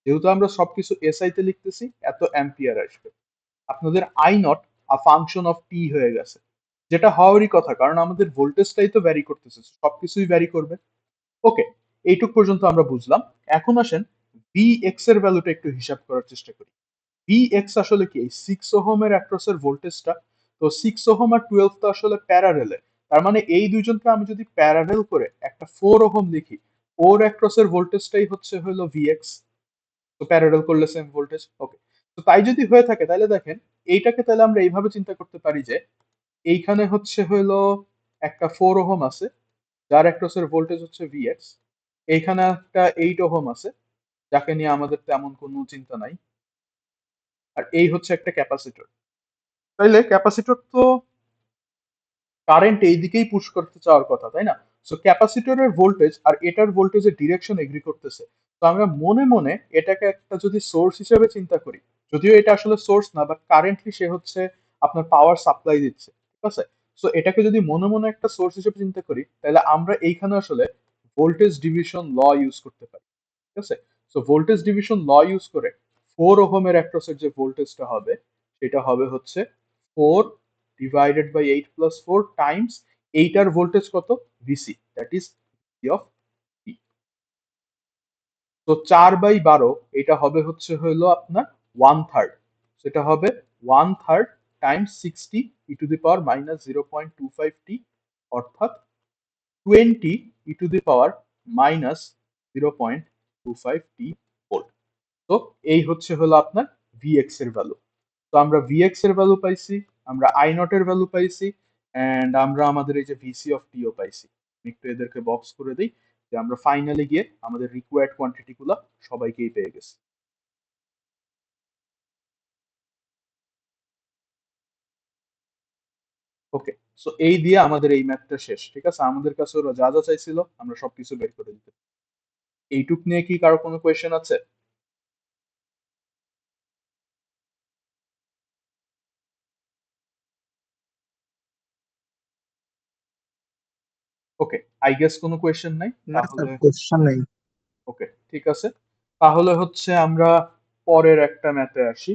যেহেতু আমরা সবকিছু এসআই তে লিখতেছি, এত অ্যাম্পিয়ার আসবে। আপনাদের I not a function of T হয়ে গেছে, যেটা হওয়ারই কথা, কারণ আমাদের ভোল্টেজটাই তো ভ্যারি করতেছে, সবকিছুই ভ্যারি করবে। ওকে, এইটুক পর্যন্ত আমরা বুঝলাম। এখন আসেন ভি এক্স এর ভ্যালুটা একটু হিসাব করার চেষ্টা করি। ভি এক্স আসলে কি, এই 6 ওহমের অ্যাক্রসের ভোল্টেজটা। তো 6 ওহম আর 12 তো আসলে প্যারারেলে। তার মানে এই দুইজনকে আমি যদি প্যারারেল করে একটা 4 ওহম লিখি, ওর অ্যাক্রসের ভোল্টেজটাই হচ্ছে হলো ভি এক্স। তো প্যারারেল করলে সেম ভোল্টেজ। ওকে, তো তাই যদি হয়ে থাকে তাহলে দেখেন এইটাকে তাহলে আমরা এইভাবে চিন্তা করতে পারি যে এইখানে হচ্ছে হলো একটা 4 ওহম আছে, যার অ্যাক্রসের ভোল্টেজ হচ্ছে ভিএক্স। এইখানে একটা 8 ওহম আছে, যাকে নিয়ে আমাদের তেমন কোনো চিন্তা নাই। আর এই হচ্ছে একটা ক্যাপাসিটর। তাইলে ক্যাপাসিটর তো কারেন্ট এই দিকেই পুশ করতে চাওয়ার কথা, তাই না? সো ক্যাপাসিটরের ভোল্টেজ আর এটার ভোল্টেজের ডিরেকশন এগ্রি করতেছে। তো আমরা মনে মনে এটাকে একটা যদি সোর্স হিসেবে চিন্তা করি, যদিও এটা আসলে সোর্স না, বাট কারেন্টলি সে হচ্ছে আপনার পাওয়ার সাপ্লাই দিচ্ছে, ঠিক আছে? সো এটাকে যদি মনে মনে একটা সোর্স হিসেবে চিন্তা করি, তাহলে আমরা এইখানে আসলে ভোল্টেজ ডিভিশন ল ইউজ করতে পারি। ঠিক আছে, সো ভোল্টেজ ডিভিশন ল ইউজ করে 4 ওহমের অ্যাক্রসের যে ভোল্টেজটা হবে, সেটা হবে হচ্ছে 4 ডিভাইডেড বাই 8 + 4 টাইমস এইটার ভোল্টেজ কত, V C, that is V of T. তো 4/12 এটা হবে হচ্ছে হলো আপনার 1/3, সেটা হবে 1/3 টাইমস 60 ই টু দি পাওয়ার -0.25 টি, অর্থাৎ 20 ই to the power -0.25 T volt. তো এই হচ্ছে হলো আপনার ভিএক্স এর ভ্যালু। তো আমরা ভিএক্স এর ভ্যালু পাইছি, আমরা আই নট এর ভ্যালু পাইছি, এন্ড আমরা আমাদের এই যে ভিসি অফ টিও পাইছি। একটু এদেরকে বক্স করে দিই, যে আমরা ফাইনালি গিয়ে আমাদের রিকোয়ার্ড কোয়ান্টিটি গুলো সবাইকেই পেয়ে গেছি। ওকে, সো এই দিয়ে আমাদের এই ম্যাথটা শেষ। ঠিক আছে, আমাদের কাছে ওরা যা যা চাইছিল আমরা সবকিছু বের করে দিতে। এইটুক নিয়ে কি কারো কোনো কোয়েশ্চেন আছে? ওকে, আই গেস কোনো কোয়েশ্চেন নাই না স্যার, তাহলে। কোশ্চেন নেই। ওকে, ঠিক আছে, তাহলে হচ্ছে আমরা পরের একটা ম্যাথে আসি,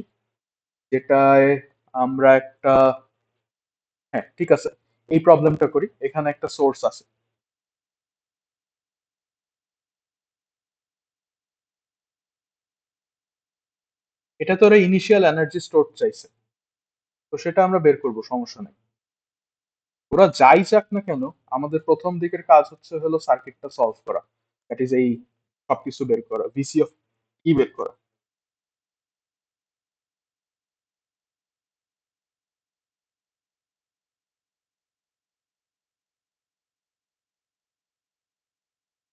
যেটায় আমরা একটা, হ্যাঁ ঠিক আছে, এই প্রবলেমটা করি। এখানে একটা সোর্স আছে, এটা তো ওরা ইনিশিয়াল এনার্জি স্টোর চাইছে, তো সেটা আমরা বের করব, সমস্যা নেই। ওরা যাই চাক না কেন, আমাদের প্রথম দিকের কাজ হচ্ছে হলো সার্কিটটা সলভ করা, দ্যাট ইজ এই সবকিছু বের করা, ভিসি অফ ই বের করা।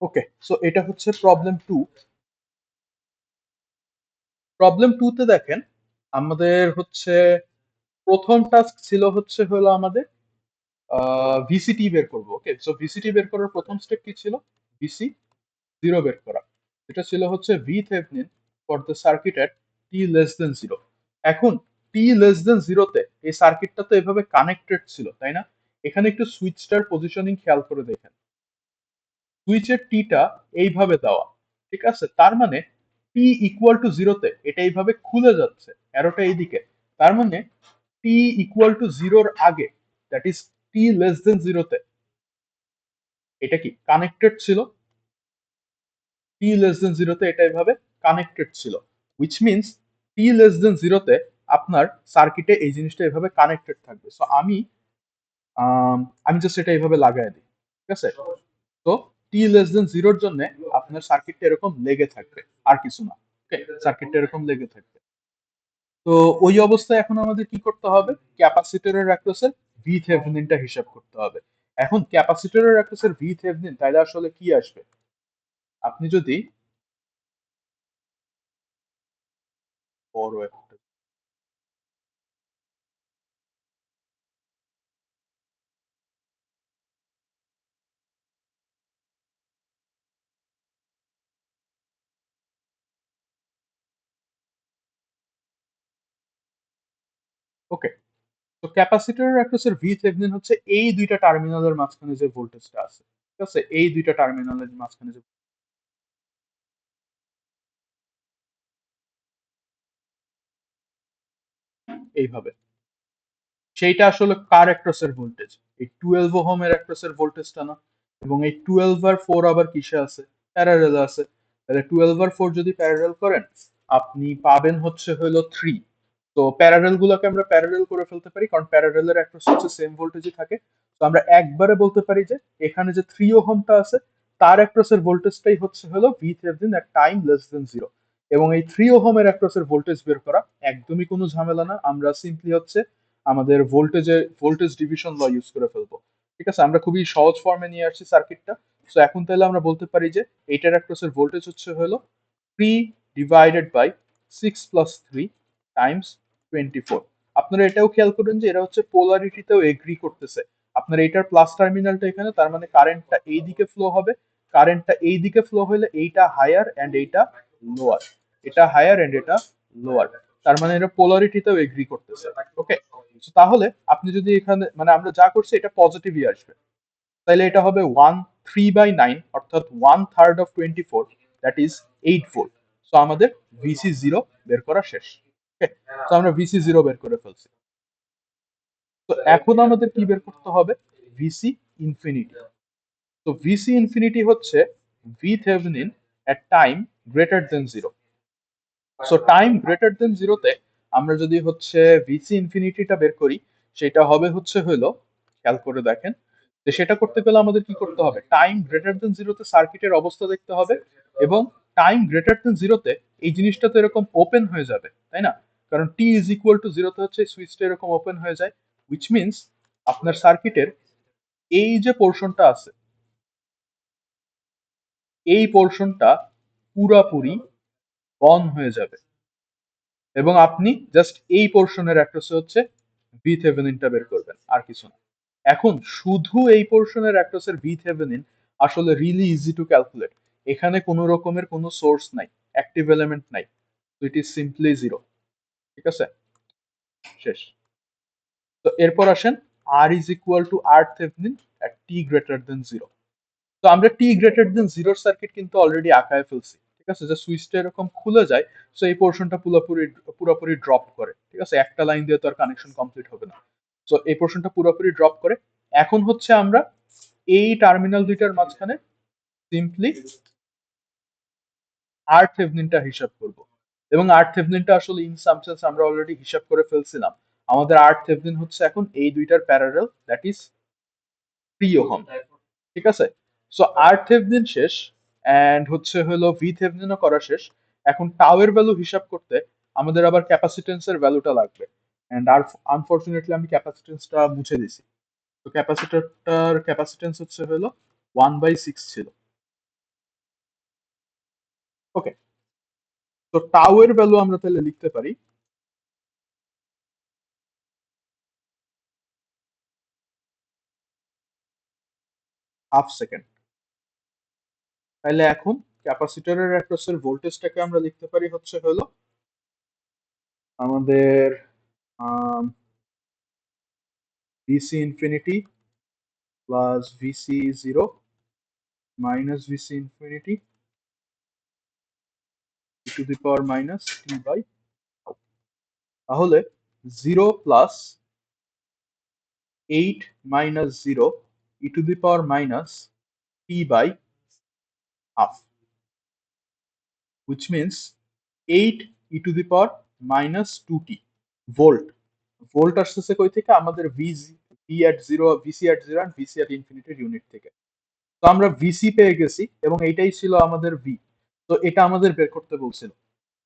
ওকে, সো এটা হচ্ছে প্রবলেম 2। প্রবলেম 2 তে দেখেন আমাদের হচ্ছে প্রথম টাস্ক ছিল হচ্ছে হলো আমাদের ভিসিটি বের করবো। ওকে, সো ভিসিটি বের করার প্রথম স্টেপ কি ছিল, ভিসি জিরো বের করা। এটা ছিল হচ্ছে V Thevenin for the circuit at T less than zero. এখন টি লেস দেন জিরোতে এই সার্কিটটা তো এভাবে কানেক্টেড ছিল, তাই না? এখানে একটু সুইচটার পজিশনিং খেয়াল করে দেখেন, সুইচের টিটা এইভাবে দেওয়া, ঠিক আছে? তার মানে টি ইকুয়াল টু জিরোতে এটা এইভাবে খুলে যাচ্ছে, অ্যারোটা এইদিকে, তার মানে টি ইকুয়াল টু জিরোর আগে, that is T less than জিরোতে, এটা কি কানেক্টেড ছিল, টি লেস দেন জিরোতে এটা এইভাবে কানেক্টেড ছিল, which means T less than জিরোতে আপনার সার্কিটে এই জিনিসটা এইভাবে কানেক্টেড থাকবে। সো আমি জাস্ট এটা এইভাবে লাগাই দিই, ঠিক আছে। তো টি লেস দেন জিরোর জন্য আপনার সার্কিটটা এরকম লেগে থাকবে, আর কিছু না। ওকে, সার্কিটটা এরকম লেগে থাকবে। তো ওই অবস্থায় এখন আমাদের কি করতে হবে, ক্যাপাসিটরের অ্যাক্রসের ভি থেভেনিনটা হিসাব করতে হবে। এখন ক্যাপাসিটরের অ্যাক্রসের ভি থেভেনিন তাহলে আসলে কি আসবে, আপনি যদি বড় একটা, ওকে, তো ক্যাপাসিটরের অ্যাক্রসের ভি থেভেনিন হচ্ছে এই দুইটা টার্মিনালের মাঝখানে যে ভোল্টেজটা আছে, ঠিক আছে, এই দুইটা টার্মিনালের মাঝখানে যে এইভাবে, সেইটা আসলে কার অ্যাক্রসের ভোল্টেজ, এই 12 ওহমের অ্যাক্রসের ভোল্টেজটা না। এবং এই 12 আর 4 আবার কিসে আছে, প্যারারেল আছে। তাহলে 12 আর 4 যদি প্যারারেল করেন আপনি পাবেন হচ্ছে হলো 3। তো প্যারারেল গুলোকে আমরা প্যারারেল করে ফেলতে পারি, কারণ প্যারারেলের অ্যাক্রস হচ্ছে সেম ভোল্টেজই থাকে। তো আমরা একবারে বলতে পারি যে এখানে যে 3 ওহমটা আছে তার অ্যাক্রসের ভোল্টেজটাই হচ্ছে হলো ভি থেভেনিন এট টাইম লেস দেন 0। এবং এই 3 ওহমের অ্যাক্রসের ভোল্টেজ বের করা একদমই কোনো ঝামেলা না, আমরা সিম্পলি হচ্ছে আমাদের ভোল্টেজ ডিভিশন ল ইউজ করে ফেলবো। ঠিক আছে, আমরা খুবই সহজ ফর্মে নিয়ে আসছি সার্কিটটা। সো এখন তাহলে আমরা বলতে পারি যে এইটার অ্যাক্রসের ভোল্টেজ হচ্ছে হলো 3 ডিভাইডেড বাই 6 + 3 টাইমস 24। আপনারা এটাও খেয়াল করবেন যে এরা হচ্ছে পোলারিটিতেও এগ্রি করতেছে। আপনার এইটার প্লাস টার্মিনালটা এখানে, তার মানে কারেন্টটা এই দিকে ফ্লো হবে, কারেন্টটা এই দিকে ফ্লো হলে এইটা হায়ার এন্ড এইটা লোয়ার, এটা হায়ার এন্ড এটা লোয়ার, তার মানে এটা পোলারিটিতেও এগ্রি করতেছে। ওকে, তাহলে আপনি যদি এখানে মানে আমরা যা করছি এটা পজিটিভই আসবে, তাহলে এটা হবে 1/3/9 অর্থাৎ 1/3 of 24, that is 8 volt. So আমাদের ভিসি জিরো বের করা শেষ। ওকে, তো আমরা ভিসি জিরো বের করে ফেলছি। তো এখন আমাদের কি বের করতে হবে, ভিসি ইনফিনিটি। তো ভিসি ইনফিনিটি হচ্ছে ভি থেভেনিন এট time greater than zero. So time greater than জিরোতে আমরা যদি হচ্ছে ভিসি ইনফিনিটিটা বের করি, সেটা হবে হচ্ছে হলো, খেয়াল করে দেখেন, যে সেটা করতে গেলে আমাদের কি করতে হবে, টাইম গ্রেটার দেন জিরোতে সার্কিটের অবস্থা দেখতে হবে, এবং টাইম গ্রেটার দেন জিরোতে এই জিনিসটা তো এরকম ওপেন হয়ে যাবে, তাই না, কারণ টি ইজ ইকুয়াল টু জিরোতে হচ্ছে সুইচটা এরকম ওপেন হয়ে যায়, উইচ মিনস আপনার সার্কিটের এই যে পোর্শনটা আছে, এই পোর্শনটা পুরাপুরি অন হয়ে যাবে, এবং আপনি জাস্ট এই পোর্শনের অ্যাক্রসে হচ্ছে ভি থেভেনিনটা বের করবেন, আর কিছু না। এখন শুধু এই পোর্শনের অ্যাক্রসের ভি থেভেনিন আসলে রিলি ইজি টু ক্যালকুলেট। এখানে কোনো রকমের কোনো সোর্স নাই, অ্যাক্টিভ এলিমেন্ট নাই, তো ইট ইজ সিম্পলি জিরো। ঠিক আছে, শেষ। তো এরপর আসেন, R is equal to R Thevenin at T greater than zero. তো আমরা টি গ্রেটার দেন জিরোর সার্কিট কিন্তু অলরেডি আঁকায় ফেলছি। ঠিক আছে, যে সুইচটা এরকম খুলে যায়, সো এই পোর্শনটা পুরোপুরি পুরোপুরি ড্রপ করে। ঠিক আছে, একটা লাইন দিয়ে তো আর কানেকশন কমপ্লিট হবে না। সো এই পোর্শনটা পুরোপুরি ড্রপ করে। এখন হচ্ছে আমরা এই টার্মিনাল দুইটার মাঝখানে সিম্পলি আর থেভনিনটা হিসাব করব। এবং আর থেভনিনটা আসলে ইন সাম সেন্স আমরা অলরেডি হিসাব করে ফেলছিলাম। আমাদের আর থেভনিন হচ্ছে এখন এই দুইটার প্যারালাল, দ্যাট ইজ 3 ওহম। ঠিক আছে, সো আর থেভনিন শেষ, এন্ড হচ্ছে হলো ভি থেভনিনও করা শেষ। এখন টাও এর ভ্যালু হিসাব করতে আমাদের আবার ক্যাপাসিটেন্সের ভ্যালুটা লাগবে, এন্ড আর আনফরচুনেটলি আমি ক্যাপাসিটেন্সটা মুছে দিছি। তো ক্যাপাসিটরটার ক্যাপাসিটেন্স হচ্ছে হলো 1/6 ছিল। ওকে, তো টাও এর ভ্যালু আমরা তাহলে লিখতে পারি হাফ সেকেন্ড। তাহলে এখন ক্যাপাসিটরের অ্যাক্রসের ভোল্টেজটাকে আমরা লিখতে পারি হচ্ছে হলো আমাদের V C infinity plus VC zero minus VC infinity to the power minus T by, তাহলে 0 প্লাস 8 মাইনাস 0 e to the power minus T by half, which means 8 e to the power minus 2t volt. Volt আসতেছে কই থেকে? আমাদের V at zero, V C at zero and V C at ইনফিনিটির unit থেকে। তো আমরা ভিসি পেয়ে গেছি এবং এটাই ছিল আমাদের ভি। তো এটা আমাদের বের করতে বলছিল।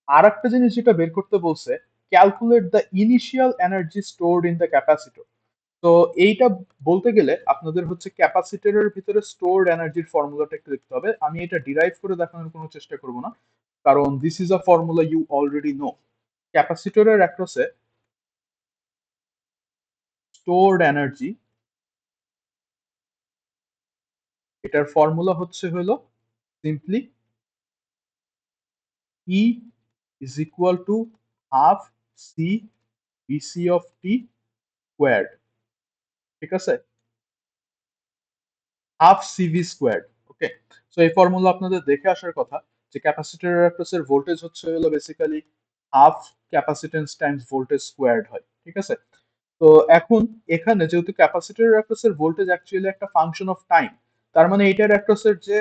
আর একটা জিনিস যেটা বের করতে বলছে, calculate the initial energy stored in the capacitor. তো এইটা বলতে গেলে আপনাদের হচ্ছে ক্যাপাসিটরের ভিতরে স্টোরড এনার্জির ফর্মুলাটা একটু দেখতে হবে। আমি এটা ডিরাইভ করে দেখানোর কোনো চেষ্টা করব না, কারণ this is a formula you already know. ক্যাপাসিটরের অ্যাক্রসে স্টোরড এনার্জি, এটার ফর্মুলা হচ্ছে হলো simply E is equal to half C VC of t squared. ঠিক আছে, half CV squared. Okay, so এই ফর্মুলা আপনাদের দেখে আসার কথা যে ক্যাপাসিটরের অ্যাক্রসের ভোল্টেজ হচ্ছে হলো basically half capacitance Times voltage squared হয়। ঠিক আছে, তো এখন এখানে যেহেতু ক্যাপাসিটরের অ্যাক্রসের ভোল্টেজ অ্যাকচুয়ালি একটা ফাংশন অফ টাইম, তার মানে এটার অ্যাক্রসের যে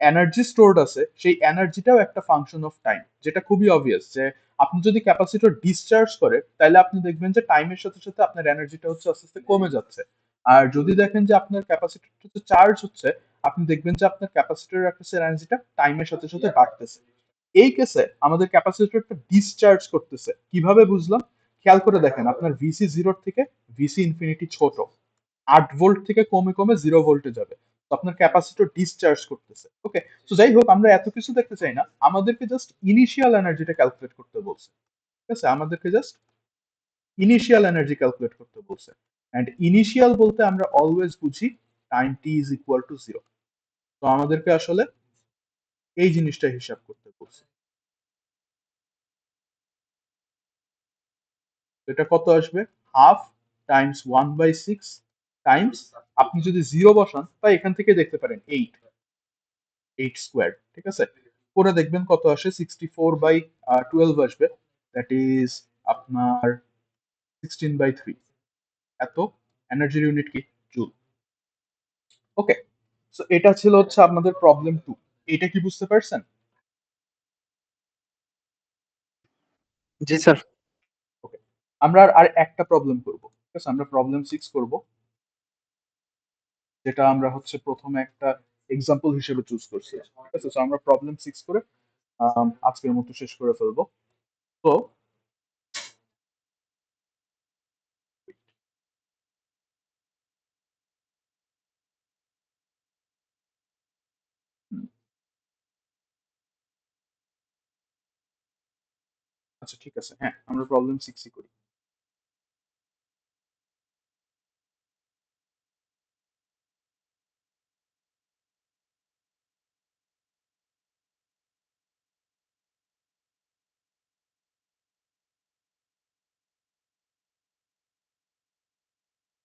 এনার্জি স্টোরড আছে সেই এনার্জিটাও একটা ফাংশন অফ টাইম, যেটা খুবই অবভিয়াস যে আপনি যদি ক্যাপাসিটর ডিসচার্জ করে তাহলে আপনি দেখবেন যে টাইমের সাথে সাথে আপনার এনার্জিটা হচ্ছে আস্তে আস্তে কমে যাচ্ছে। আর যদি দেখেন যে আপনার ক্যাপাসিটরটা চার্জ হচ্ছে, আপনি দেখবেন যে আপনার ক্যাপাসিটরের অ্যাক্রসের এনার্জিটা টাইমের সাথে সাথে বাড়তেছে। এই কেসে আমাদের ক্যাপাসিটরটা ডিসচার্জ করতেছে, কিভাবে বুঝলাম? খেয়াল করে দেখেন, আপনার ভিসি জিরোর থেকে ভিসি ইনফিনিটি ছোট, 8 ভোল্ট থেকে কমে কমে 0 ভোল্টে যাবে। তো আপনার ক্যাপাসিটর ডিসচার্জ করতেছে। ওকে, তো যাই হোক, আমরা এত কিছু দেখতে চাই না, আমাদেরকে জাস্ট ইনিশিয়াল এনার্জিটা ক্যালকুলেট করতে বলছে। ঠিক আছে, আমাদেরকে জাস্ট ইনিশিয়াল এনার্জি ক্যালকুলেট করতে বলছে। অ্যান্ড ইনিশিয়াল বলতে আমরা অলওয়েজ বুঝি time T is equal two 0। তো আমাদেরকে আসলে এই জিনিসটা হিসাব করতে বলছে। এটা কত আসবে? হাফ টাইমস 1/6 টাইমস, আপনি যদি 0 বসান বা এখান থেকে দেখতে পারেন 8 স্কোয়ার। ঠিক আছে, করে দেখবেন কত আসে, 64/12 আসবে, দ্যাট ইজ আপনার 16/3। এত এনার্জির ইউনিট কি? জুল। ওকে, সো এটা ছিল হচ্ছে আপনাদের প্রবলেম 2। এটা কি বুঝতে পারছেন? জি স্যার। ওকে, আমরা আর একটা প্রবলেম করব। ঠিক আছে, আমরা প্রবলেম 6 করব, যেটা আমরা হচ্ছে প্রথমে একটা এক্সাম্পল হিসেবে চুজ করছি। ঠিক আছে, সো আমরা প্রবলেম 6 করে আজকের মতো শেষ করে ফেলবো। তো আচ্ছা ঠিক আছে, হ্যাঁ আমরা প্রবলেম 6ই করি।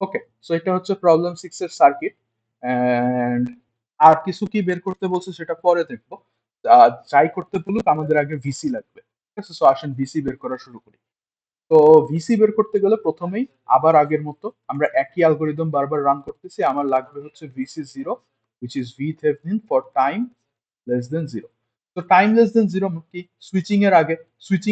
ওকে, সো এটা হচ্ছে প্রবলেম 6 এর সার্কিট। এন্ড আর কিছু কি বের করতে বলছে সেটা পরে দেখবো। যাই করতে বলুক আমাদের আগে ভিসি লাগবে। ঠিক আছে, সো আসেন ভিসি বের করা শুরু করি। তো ভিসি বের করতে গেলে প্রথমেই আবার আগের মতো আমরা একই অ্যালগোরিদম বারবার রান করতেছি। আমার লাগবে হচ্ছে VC zero, which is v Thevenin for time less than zero. তো টাইম লেস দেন জিরো কি? সুইচিং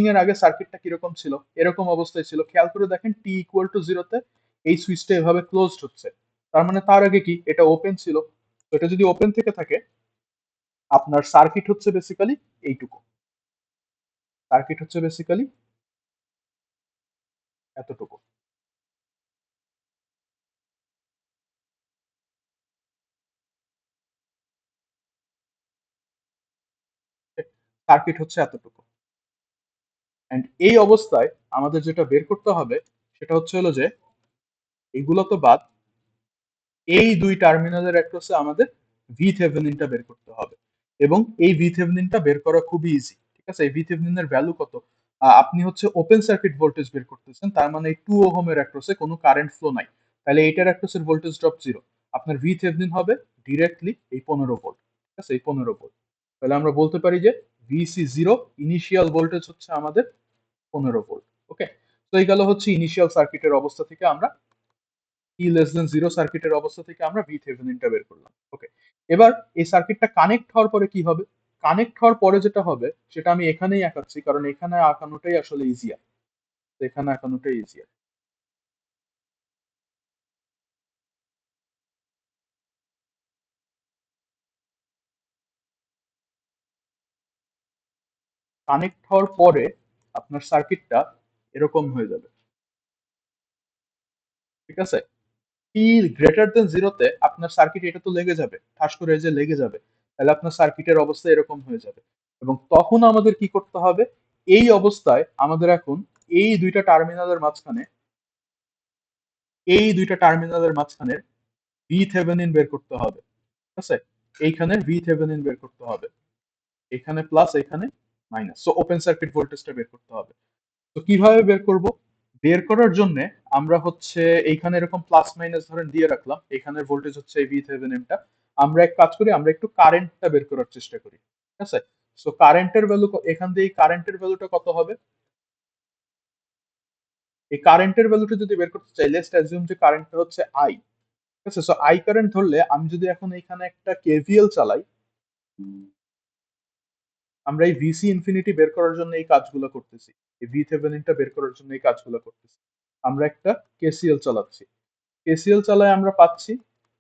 এর আগে সার্কিটটা কিরকম ছিল? এরকম অবস্থায় ছিল। খেয়াল করে দেখেন টি ইকুয়াল টু জিরোতে এই সুইচটা এভাবে ক্লোজড হচ্ছে, তার মানে তার আগে কি এটা ওপেন ছিল। তো এটা যদি ওপেন থেকে থাকে, আপনার সার্কিট হচ্ছে বেসিক্যালি এইটুকু, সার্কিট হচ্ছে বেসিক্যালি এতটুকু। সার্কিট হচ্ছে এতটুকু। এন্ড এই অবস্থায় আমাদের যেটা বের করতে হবে সেটা হচ্ছে হলো যে এগুলো তো বাদ, এই দুই টার্মিনালের অ্যাক্রসে আমাদের ভি থেভেনিনটা বের করতে হবে। এবং এই ভি থেভেনিনটা বের করা খুবই ইজি। ঠিক আছে, এই ভি থেভেনিনের ভ্যালু কত? আপনি হচ্ছে ওপেন সার্কিট ভোল্টেজ বের করতেছেন, তার মানে এই 2 ওহমের অ্যাক্রসে কোনো কারেন্ট ফ্লো নাই, তাহলে এইটার অ্যাক্রসের ভোল্টেজ ড্রপ 0। আপনার ভি থেভেনিন হবে ডিরেক্টলি এই 15 ভোল্ট। ঠিক আছে, এই 15 ভোল্ট। তাহলে আমরা বলতে পারি যে ভিসি জিরো, ইনিশিয়াল ভোল্টেজ হচ্ছে আমাদের 15 ভোল্ট। ওকে, তো এই গেল হচ্ছে ইনিশিয়াল সার্কিটের অবস্থা থেকে আমরা টি লেস দেন জিরো সার্কিটের অবস্থা থেকে আমরা ভি থেভেনিনটা বের করলাম। ওকে, এবার এই সার্কিটটা কানেক্ট হওয়ার পরে কি হবে? কানেক্ট হওয়ার পরে যেটা হবে সেটা আমি এখানেই আঁকাচ্ছি, কারণ এখানে আঁকানোটাই আসলে ইজিয়ার। এখানে আঁকানোটাই ইজিয়ার। কানেক্ট হওয়ার পরে আপনার সার্কিটটা এরকম হয়ে যাবে। ঠিক আছে, টি গ্রেটার দেন জিরোতে আপনার সার্কিট এটা তো লেগে যাবে, ঠাস করে এই যে লেগে যাবে, তাহলে আপনার সার্কিটের অবস্থা এরকম হয়ে যাবে। এবং তখন আমাদের কি করতে হবে? এই অবস্থায় আমাদের এখন এই দুইটা টার্মিনালের মাঝখানে ভি থেভেনিন বের করতে হবে। ঠিক আছে, এইখানে ভি থেভেনিন বের করতে হবে, এখানে প্লাস এখানে মাইনাস, সো ওপেন সার্কিট ভোল্টেজটা বের করতে হবে। তো কিভাবে বের করব? বের করার জন্য আমরা হচ্ছে এইখানে এরকম প্লাস মাইনাস ধরেন দিয়ে রাখলাম, এখানের ভোল্টেজ হচ্ছে এই ভি থেভেনিনটা। আমরা এক কাজ করি, আমরা একটু কারেন্টটা বের করার চেষ্টা করি। ঠিক আছে, সো কারেন্টের ভ্যালু, এখান দিয়ে কারেন্টের ভ্যালুটা কত হবে? এই কারেন্টের ভ্যালুটা যদি বের করতে চাই, লেটস অ্যাজিউম যে কারেন্টটা হচ্ছে আই। ঠিক আছে, সো আই কারেন্ট ধরলে আমি যদি এখন এখানে একটা কেভিএল চালাই, আমরা এই ভিসি ইনফিনিটি বের করার জন্য এই কাজগুলো করতেছি, এই ভি থেভেনিনটা বের করার জন্য এই কাজগুলো করতেছি। আমরা একটা কেসিএল চালাচ্ছি, কেসিএল চালায় আমরা পাচ্ছি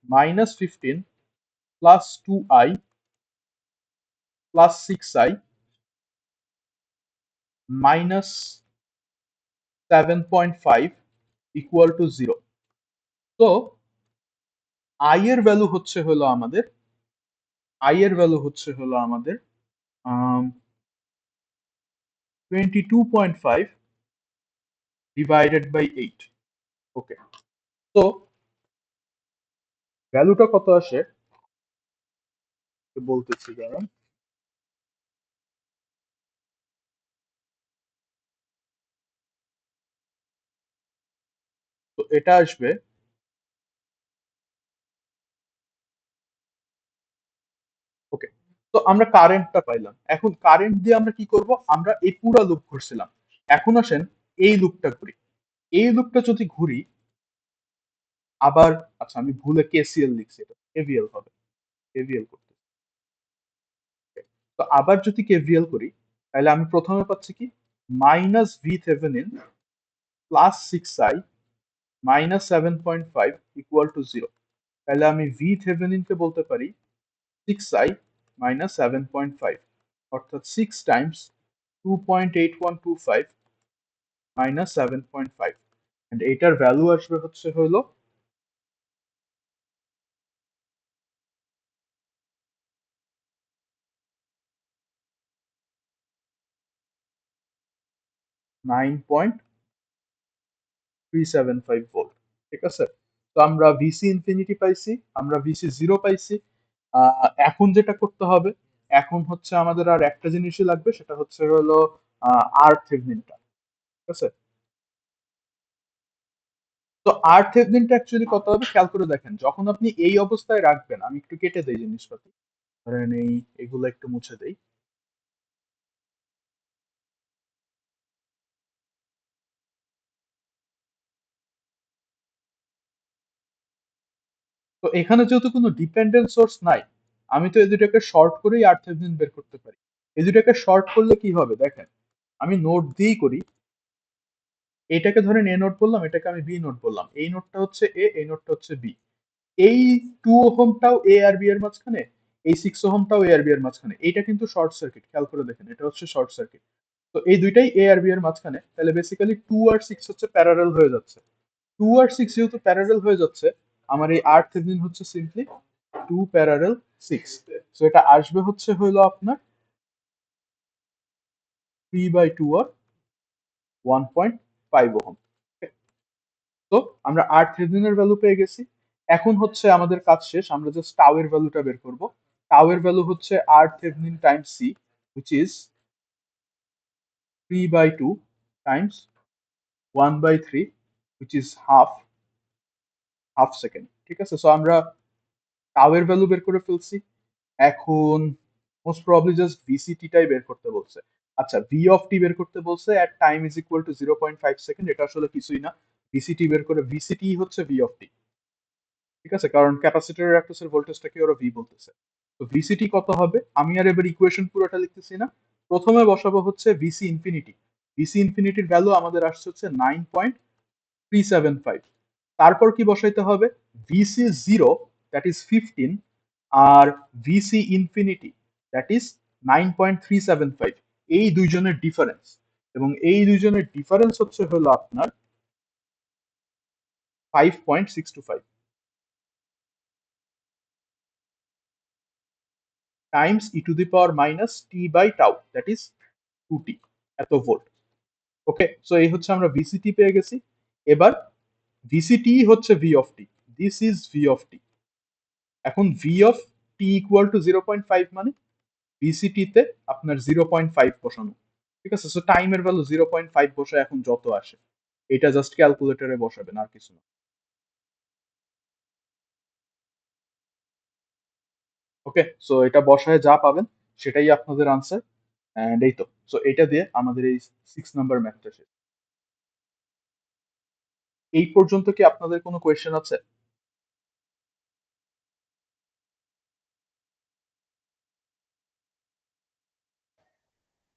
-15 plus 2i plus 6i minus 7.5 equal to 0। তো আই এর ভ্যালু হচ্ছে হলো আমাদের, আই এর ভ্যালু হচ্ছে হলো আমাদের 22.5 ডিভাইডেড বাই 8। ওকে, তো ভ্যালুটা কত আসে বলতেছি দাঁড়ান। তো এটা আসবে, ওকে, তো আমরা কারেন্টটা পাইলাম। এখন কারেন্ট দিয়ে আমরা কি করব? আমরা এই পুরা লুপ ঘুরছিলাম, এখন আসেন এই লুপটা ঘুরি। এই লুপটা যদি ঘুরি আবার, আচ্ছা আমি ভুলে কেসিএল লিখছি, এটা কেভিএল হবে, কেভিএল করতে। তো আবার যদি কেভিএল করি, তাহলে আমি প্রথমে পাচ্ছি কি, minus V Thevenin plus 6i minus 7.5 equal to 0। তাহলে আমি ভি থেভেনিনকে বলতে পারি 6i মাইনাস 7.5, অর্থাৎ 6 টাইমস 2.8125 মাইনাস 7.5, এন্ড এটার ভ্যালু আসবে হচ্ছে হলো 9.375 ভোল্ট। ঠিক আছে, তো আমরা ভিসি ইনফিনিটি পাইছি, আমরা ভিসি জিরো পাইছি। এখন যেটা করতে হবে, এখন হচ্ছে আমাদের আর একটা জিনিসই লাগবে, সেটা হচ্ছে হলো আর থেভনিনটা। ঠিক আছে, তো আর থেভনিনটা অ্যাকচুয়ালি কত হবে খেয়াল করে দেখেন, যখন আপনি এই অবস্থায় রাখবেন, আমি একটু কেটে দেই জিনিসপাতি, ধরেন এই এগুলো একটু মুছে দেই। তো এখানে যেহেতু কোনো ডিপেন্ডেন্ট সোর্স নাই, আমি তো এই দুটাকে শর্ট করেই আর থেভনিন বের করতে পারি। এই দুটাকে শর্ট করলে কি হবে দেখেন, আমি নোট দিয়েই করি। এটাকে ধরেন এ নোট বললাম, এটাকে আমি বি নোট বললাম, এই নোটটা হচ্ছে এ, এই নোটটা হচ্ছে বি। এই 2 ওহমটাও এ আর বি এর মাঝখানে, এই 6 ওহমটাও এ আর বি এর মাঝখানে, এইটা কিন্তু শর্ট সার্কিট, খেয়াল করে দেখেন এটা হচ্ছে শর্ট সার্কিট। তো এই দুইটাই এ আর বি এর মাঝখানে, তাহলে বেসিক্যালি 2 আর 6 হচ্ছে প্যারারেল হয়ে যাচ্ছে। 2 আর 6 যেহেতু প্যারারেল হয়ে যাচ্ছে, আমার এই আর থেভনিন হচ্ছে সিম্পলি 2 প্যারারেল 6। তো এটা আসবে হচ্ছে হইলো আপনার 3/2 আর 1.5 ওহম। তো আমরা আর থেভনিনের ভ্যালু পেয়ে গেছি। এখন হচ্ছে আমাদের কাজ শেষ, আমরা জাস্ট টাউ এর ভ্যালুটা বের করব। টাউ এর ভ্যালু হচ্ছে R Thevenin times C, which is 3/2 times 1/3, which is half second. ঠিক আছে, সো আমরা টাউ এর ভ্যালু বের করে ফেলছি। এখন মোস্ট প্রবাবলি জাস্ট ভিসিটি টাই বের করতে বলছে। আচ্ছা, ভি অফ টি বের করতে বলছে এট time is equal to 0.5 second. এটা আসলে কিছুই না, ভিসিটি বের করে, ভিসিটি হচ্ছে ভি অফ টি। ঠিক আছে, কারণ ক্যাপাসিটরের অ্যাক্রোসের ভোল্টেজটাকে ওরা ভি বলতেছে। তো ভিসিটি কত হবে, আমি আর এবার ইকুয়েশন পুরোটা লিখতেছি না, প্রথমে বসাবো হচ্ছে ভিসি ইনফিনিটি। ভিসি ইনফিনিটির ভ্যালু আমাদের আসছে হচ্ছে 9.375। তারপর কি বসাইতে হবে, ভিসি জিরো দ্যাট ইজ 15, আর ভিসি ইনফিনিটি দ্যাট ইজ 9.375। এই দুইজনের ডিফারেন্স, এবং এই দুইজনের ডিফারেন্স হচ্ছে হলো আপনার 5.625 times e to the power minus T by tau that is 2t, এত ভোল্ট। ওকে, সো এই হচ্ছে আমরা ভিসিটি পেয়ে গেছি। এবার ভিসিটি হচ্ছে V of T, this is V of T. এখন V of T equal to 0.5 মানে ভিসিটি তে আপনার 0.5 বসানো। ঠিক আছে, সো টাইমের ভ্যালু 0.5 বসায় এখন যত আসে, এটা জাস্ট ক্যালকুলেটরে বসাবেন, আর কিছু না। ওকে, সো এটা বসায় যা পাবেন সেটাই আপনাদের আনসার। এন্ড এই তো, সো এটা দিয়ে আমাদের এই 6 নাম্বার ম্যাথটা শেষ। এই পর্যন্ত কি আপনাদের কোনো কোয়েশ্চেন আছে?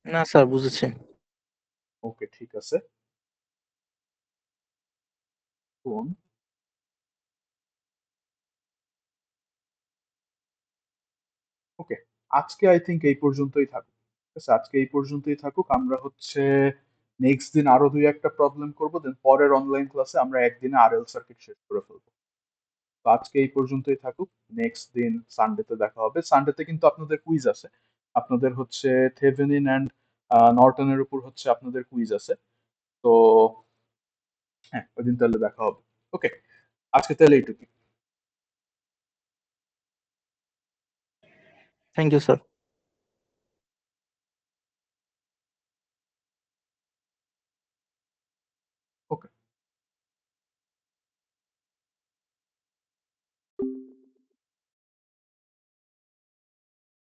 না স্যার, বুঝেছি। ওকে, ঠিক আছে। কোন, ওকে, আজকে আই থিঙ্ক এই পর্যন্তই থাকুক। ঠিক আছে, আজকে এই পর্যন্তই থাকুক। আমরা হচ্ছে নেক্সট দিন আরো দুই একটা প্রবলেম করবো, দেন পরের অনলাইন ক্লাসে আমরা একদিনে আরএল সার্কিট শেষ করে ফেলবো। তো আজকে এই পর্যন্তই থাকুক, নেক্সট দিন সানডেতে দেখা হবে। সানডেতে কিন্তু আপনাদের কুইজ আছে, আপনাদের হচ্ছে থেভেনিন অ্যান্ড নর্টনের উপর হচ্ছে আপনাদের কুইজ আছে। তো হ্যাঁ, ওই দিন তাহলে দেখা হবে। ওকে, আজকে তাহলে এইটুকু। Thank you sir. ওকে।